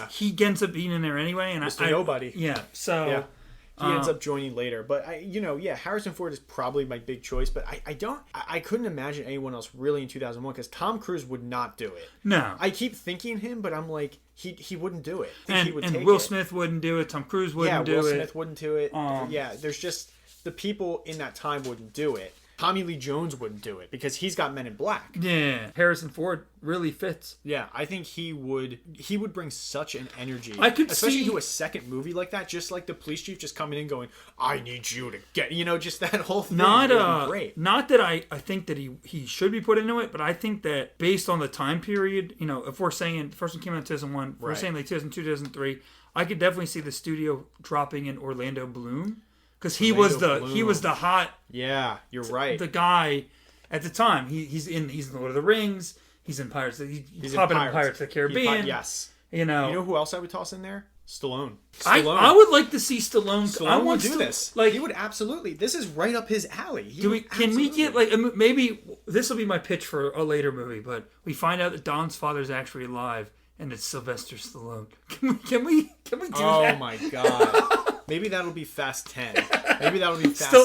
He ends up being in there anyway, and Mr. Nobody. Yeah, so yeah. He ends up joining later, but Harrison Ford is probably my big choice. But I couldn't imagine anyone else really in 2001 because Tom Cruise would not do it. No, I keep thinking him, but I'm like he wouldn't do it. And Will Smith wouldn't do it. Tom Cruise wouldn't do it. Will Smith wouldn't do it. There's just the people in that time wouldn't do it. Tommy Lee Jones wouldn't do it because he's got Men in Black. Yeah, Harrison Ford really fits. Yeah, I think he would bring such an energy. Especially to a second movie like that, just like the police chief just coming in going, I need you to get, you know, just that whole thing. Would be great. Not that I think that he should be put into it, but I think that based on the time period, you know, if we're saying the first one came out in 2001, if we're saying like 2002, 2003, I could definitely see the studio dropping in Orlando Bloom. Because he was the hot. Yeah, you're right. The guy at the time. He's in Lord of the Rings. He's in Pirates. He's popping in Pirates of the Caribbean. Yes. You know who else I would toss in there? Stallone. I would like to see Stallone. Stallone would do this. Like he would absolutely. This is right up his alley. Can we get like maybe this will be my pitch for a later movie, but we find out that Don's father's actually alive and it's Sylvester Stallone. Can we do that? Oh my god. Maybe that'll be Fast 10. Maybe that'll be Fast 10.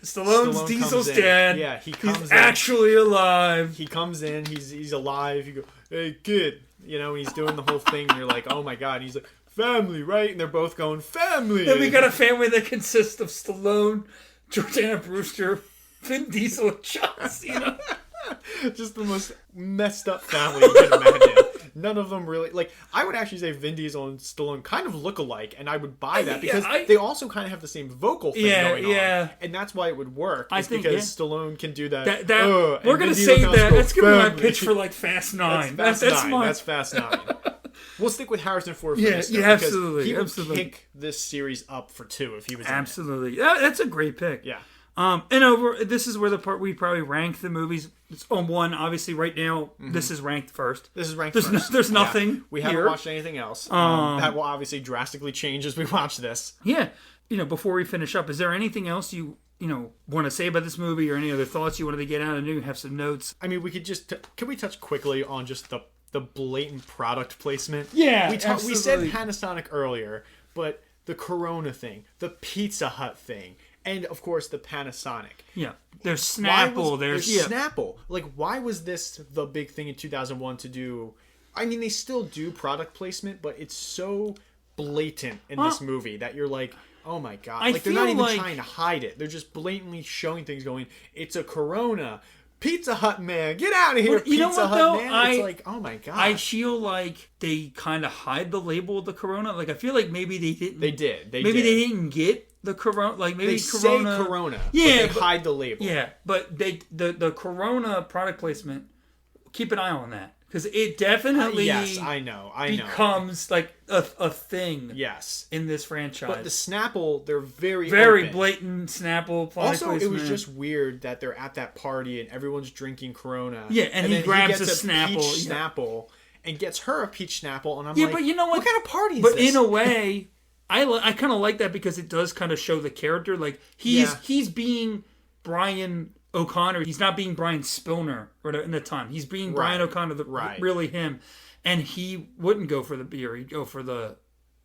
Stallone's Diesel's dead. Yeah, he's actually alive. He comes in. He's alive. You go, hey kid, you know, he's doing the whole thing. And you're like, oh my god. And he's like, family, right? And they're both going, family. Then we got a family that consists of Stallone, Jordana Brewster, Vin Diesel, and John Cena. Just the most messed up family you can imagine. None of them really, like, I would actually say Vin Diesel and Stallone kind of look alike, and I would buy that because they also kind of have the same vocal thing going on. And that's why it would work. Because Stallone can do that. We're going to say that. That's going to be my pitch for, like, Fast 9. That's Fast 9. We'll stick with Harrison Ford for this. Yeah, absolutely. He would kick this series up for 2 if he was absolutely. That's a great pick. Yeah. This is where the part we probably rank the movies. It's on 1, obviously. Right now, this is ranked first. There's first. There's nothing. Yeah. We haven't watched anything else. That will obviously drastically change as we watch this. Yeah. You know, before we finish up, is there anything else you want to say about this movie, or any other thoughts you wanted to get out? I know you have some notes. I mean, we could just can we touch quickly on just the blatant product placement? Yeah, we said Panasonic earlier, but the Corona thing, the Pizza Hut thing. And, of course, the Panasonic. Yeah. There's Snapple. There's Snapple. Like, why was this the big thing in 2001 to do? I mean, they still do product placement, but it's so blatant in this movie that you're like, Oh my god! I Like they're not feel even like- trying to hide it. They're just blatantly showing things. Going, it's a Corona. Pizza Hut man, get out of here! Well, you know Pizza what, Hut though? man. It's like, oh my god! I feel like they kind of hide the label of the Corona. Like I feel like maybe they didn't. They did. They maybe did. they didn't get the Corona. Like maybe They Corona. say Corona. Yeah, but they hide the label. Yeah, but the Corona product placement. Keep an eye on that because it definitely Yes, I know. becomes like a thing. Yes. In this franchise, But the Snapple, they're very open. blatant Snapple product Also, placement. it was just weird that they're at that party and everyone's drinking Corona. Yeah, and he then grabs gets a Snapple, peach yeah. Snapple and gets her a peach Snapple, and I'm Yeah, like, but you know what kind of party is But this? in a way, I kind of like that because it does kind of show the character. Like he's being Brian O'Connor. He's not being Brian Spilner in the time. He's being Brian O'Connor, really him. And he wouldn't go for the beer. He'd go for the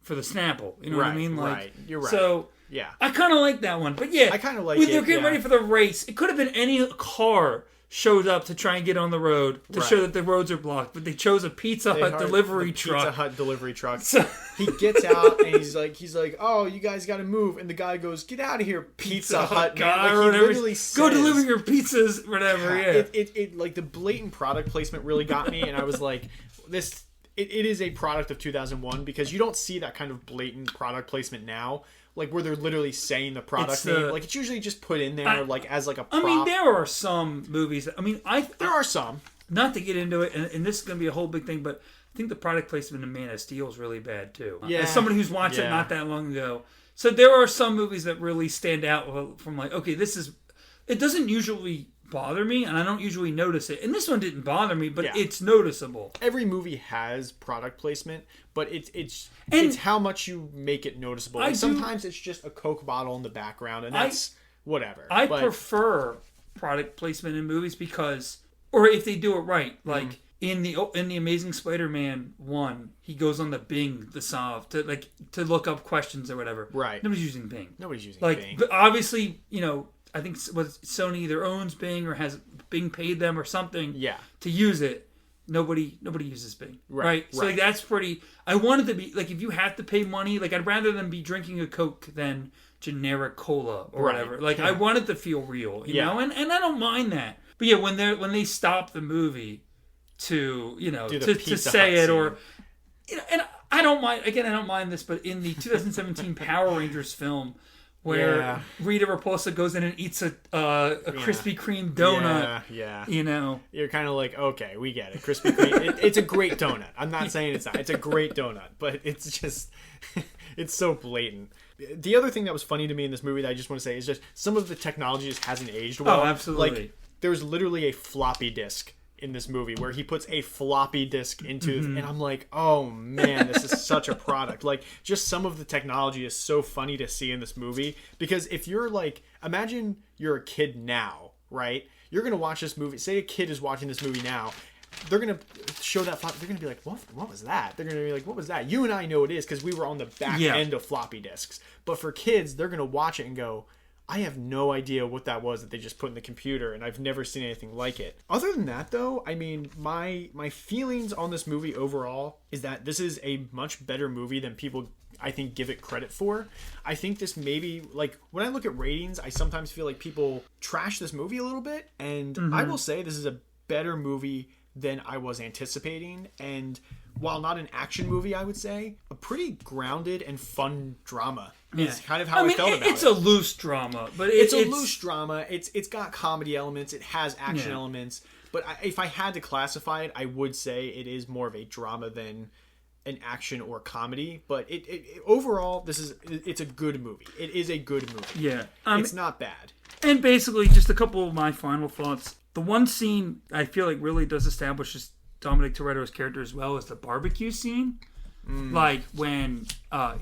Snapple. You know what I mean? Like, right. You're right. So yeah, I kind of like that one. But yeah, I kind of like when it. they're getting yeah. ready for the race, it could have been any car showed up to try and get on the road to show that the roads are blocked, but they chose a Pizza Hut delivery truck. Pizza Hut delivery truck. So, he gets out and he's like, oh, you guys got to move, and the guy goes, get out of here, Pizza Hut, man. Like, he literally says, go deliver your pizzas, whatever. Yeah, it like the blatant product placement really got me, and I was like, this. It is a product of 2001 because you don't see that kind of blatant product placement now. Like where they're literally saying the product name, like it's usually just put in there, like as like a prop. I mean, there are some movies. There are some. Not to get into it, and this is going to be a whole big thing, but I think the product placement in Man of Steel is really bad too. Yeah. As somebody who's watched it not that long ago, so there are some movies that really stand out from like, okay, this is. It doesn't usually bother me, and I don't usually notice it. And this one didn't bother me, but it's noticeable. Every movie has product placement, but it's how much you make it noticeable. Like sometimes it's just a Coke bottle in the background, and that's whatever. I prefer product placement in movies because, or if they do it right, like in the Amazing Spider-Man 1, he goes on the Bing, the Solve to look up questions or whatever. Right. Nobody's using Bing. Bing. But obviously, I think Sony either owns Bing or has Bing paid them or something to use it. Nobody uses Bing. Right? So like, that's pretty... I wanted to be... Like, if you have to pay money, like, I'd rather than be drinking a Coke than generic cola or whatever. Like, I wanted to feel real, you know? And I don't mind that. But yeah, when they stop the movie to, to say it or... and I don't mind... Again, I don't mind this, but in the 2017 Power Rangers film... Where Rita Repulsa goes in and eats a Krispy Kreme donut. Yeah. You're kind of like, okay, we get it. Krispy Kreme, it's a great donut. I'm not saying it's not. It's a great donut, but it's just, it's so blatant. The other thing that was funny to me in this movie that I just want to say is just some of the technology just hasn't aged well. Oh, absolutely. Like, there's literally a floppy disk in this movie where he puts a floppy disk into and I'm like, oh man, this is such a product. Like, just some of the technology is so funny to see in this movie because if you're like, imagine you're a kid now, right? You're gonna watch this movie, say a kid is watching this movie now, they're gonna show that floppy, they're gonna be like, what was that? They're gonna be like, what was that? You and I know it is because we were on the back end of floppy disks, but for kids, they're gonna watch it and go, I have no idea what that was that they just put in the computer, and I've never seen anything like it. Other than that, though, I mean, my feelings on this movie overall is that this is a much better movie than people, I think, give it credit for. I think this maybe, like, when I look at ratings, I sometimes feel like people trash this movie a little bit, and I will say this is a better movie than I was anticipating, and while not an action movie, I would say, a pretty grounded and fun drama. Is kind of how I felt about it. It's a loose drama, but it's a loose drama. It's got comedy elements. It has action elements. But if I had to classify it, I would say it is more of a drama than an action or comedy. But it overall, it's a good movie. It is a good movie. Yeah, it's not bad. And basically, just a couple of my final thoughts. The one scene I feel like really does establish Dominic Toretto's character as well is the barbecue scene. Like when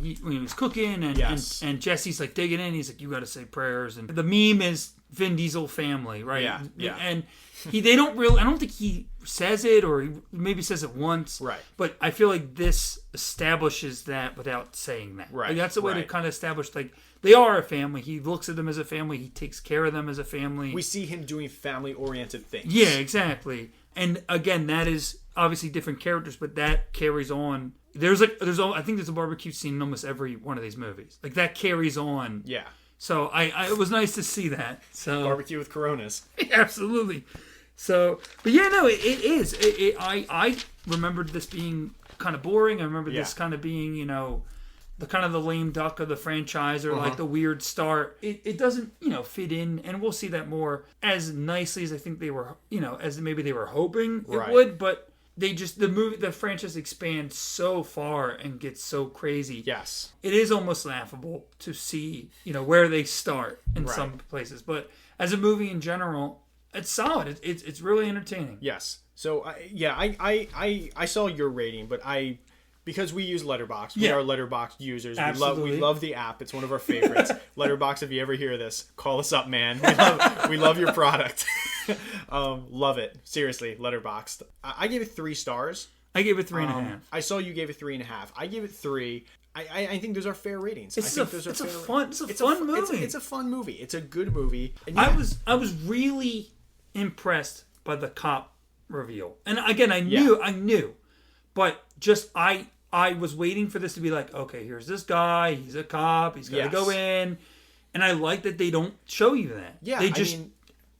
he was cooking and Jesse's like digging in, he's like, you got to say prayers, and the meme is Vin Diesel family, right? Yeah. And they don't really, I don't think he says it, or he maybe says it once, right? But I feel like this establishes that without saying that, right? Like, that's the way to kind of establish, like, they are a family. He looks at them as a family. He takes care of them as a family. We see him doing family-oriented things. Yeah, exactly. And again, that is obviously different characters, but that carries on. I think there's a barbecue scene in almost every one of these movies. Like that carries on. Yeah. So it was nice to see that. So Barbecue with Coronas. Absolutely. So, but yeah, no, it is. I remembered this being kind of boring. I remember this kind of being, the kind of the lame duck of the franchise, or like the weird start. It doesn't, fit in, and we'll see that more as nicely as I think they were, as maybe they were hoping it would. But they just the franchise expands so far and gets so crazy. Yes, it is almost laughable to see, where they start in some places. But as a movie in general, it's solid. It's really entertaining. Yes. So I saw your rating, but because we use Letterboxd, we are Letterboxd users. Absolutely. We love the app. It's one of our favorites. Letterboxd, if you ever hear this, call us up, man. We love your product. Love it. Seriously, Letterboxd. I gave it 3 stars. I gave it 3.5. I saw you gave it 3.5. I gave it 3. I think those are fair ratings. It's a fun movie. It's a fun movie. It's a good movie. And I was really impressed by the cop reveal. And again, I knew, but just I was waiting for this to be like, okay, here's this guy. He's a cop. He's got to go in. And I like that they don't show you that. Yeah, they just.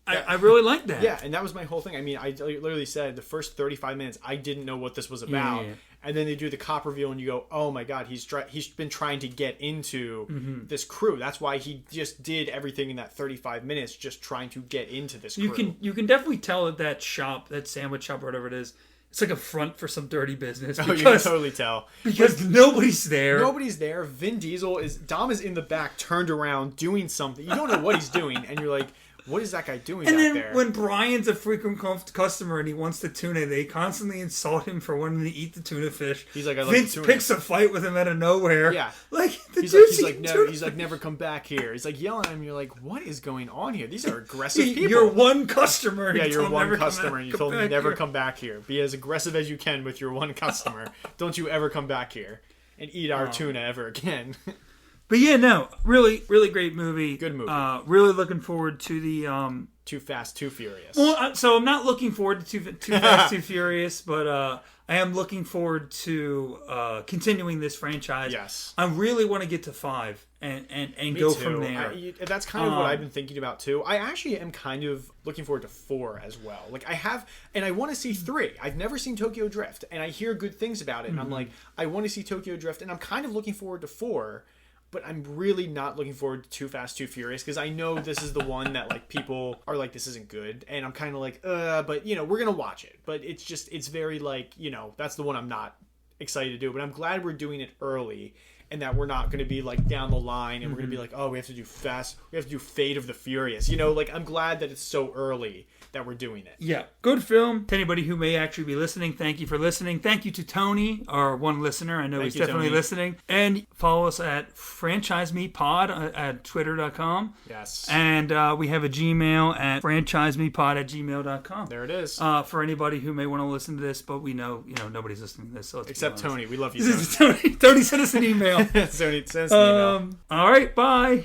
I really like that. Yeah, and that was my whole thing. I mean, I literally said the first 35 minutes, I didn't know what this was about. Yeah. And then they do the cop reveal, and you go, oh my God, he's been trying to get into this crew. That's why he just did everything in that 35 minutes, just trying to get into this crew. You can definitely tell that shop, that sandwich shop, or whatever it is, it's like a front for some dirty business. Because, you can totally tell. Because nobody's there. Nobody's there. Dom is in the back, turned around, doing something. You don't know what he's doing, and you're like, what is that guy doing back there? And then when Brian's a frequent customer and he wants the tuna, they constantly insult him for wanting to eat the tuna fish. He's like, I love Vince the tuna. Picks a fight with him out of nowhere. Yeah. Like, he's like, never come back here. He's like yelling at him. You're like, what is going on here? These are aggressive people. You're one customer. Yeah, you're one customer, and you told him never come back here. Be as aggressive as you can with your one customer. Don't you ever come back here and eat our tuna ever again. But yeah, no, really, really great movie. Good movie. Really looking forward to the Too Fast, Too Furious. Well, so I'm not looking forward to Too Fast, Too Furious, but I am looking forward to continuing this franchise. Yes, I really want to get to 5 and go from there. That's kind of what I've been thinking about too. I actually am kind of looking forward to 4 as well. Like I want to see 3. I've never seen Tokyo Drift, and I hear good things about it. And I'm like, I want to see Tokyo Drift, and I'm kind of looking forward to 4. But I'm really not looking forward to Too Fast, Too Furious, because I know this is the one that like people are like, this isn't good, and I'm kind of like, but we're gonna watch it. But it's very like, that's the one I'm not excited to do. But I'm glad we're doing it early, and that we're not gonna be like down the line, and we're gonna be like, oh, we have to do Fate of the Furious. Like I'm glad that it's so early that we're doing it. Yeah, good film. To anybody who may actually be listening, thank you for listening. Thank you to Tony, our one listener. I know he's definitely listening. And follow us at franchisemepod at twitter.com. Yes. And we have a Gmail at franchisemepod@gmail.com. There it is. For anybody who may want to listen to this, but we know, nobody's listening to this. So except Tony. We love you, Tony. Tony sent us an email. Tony sent us an email. All right, bye.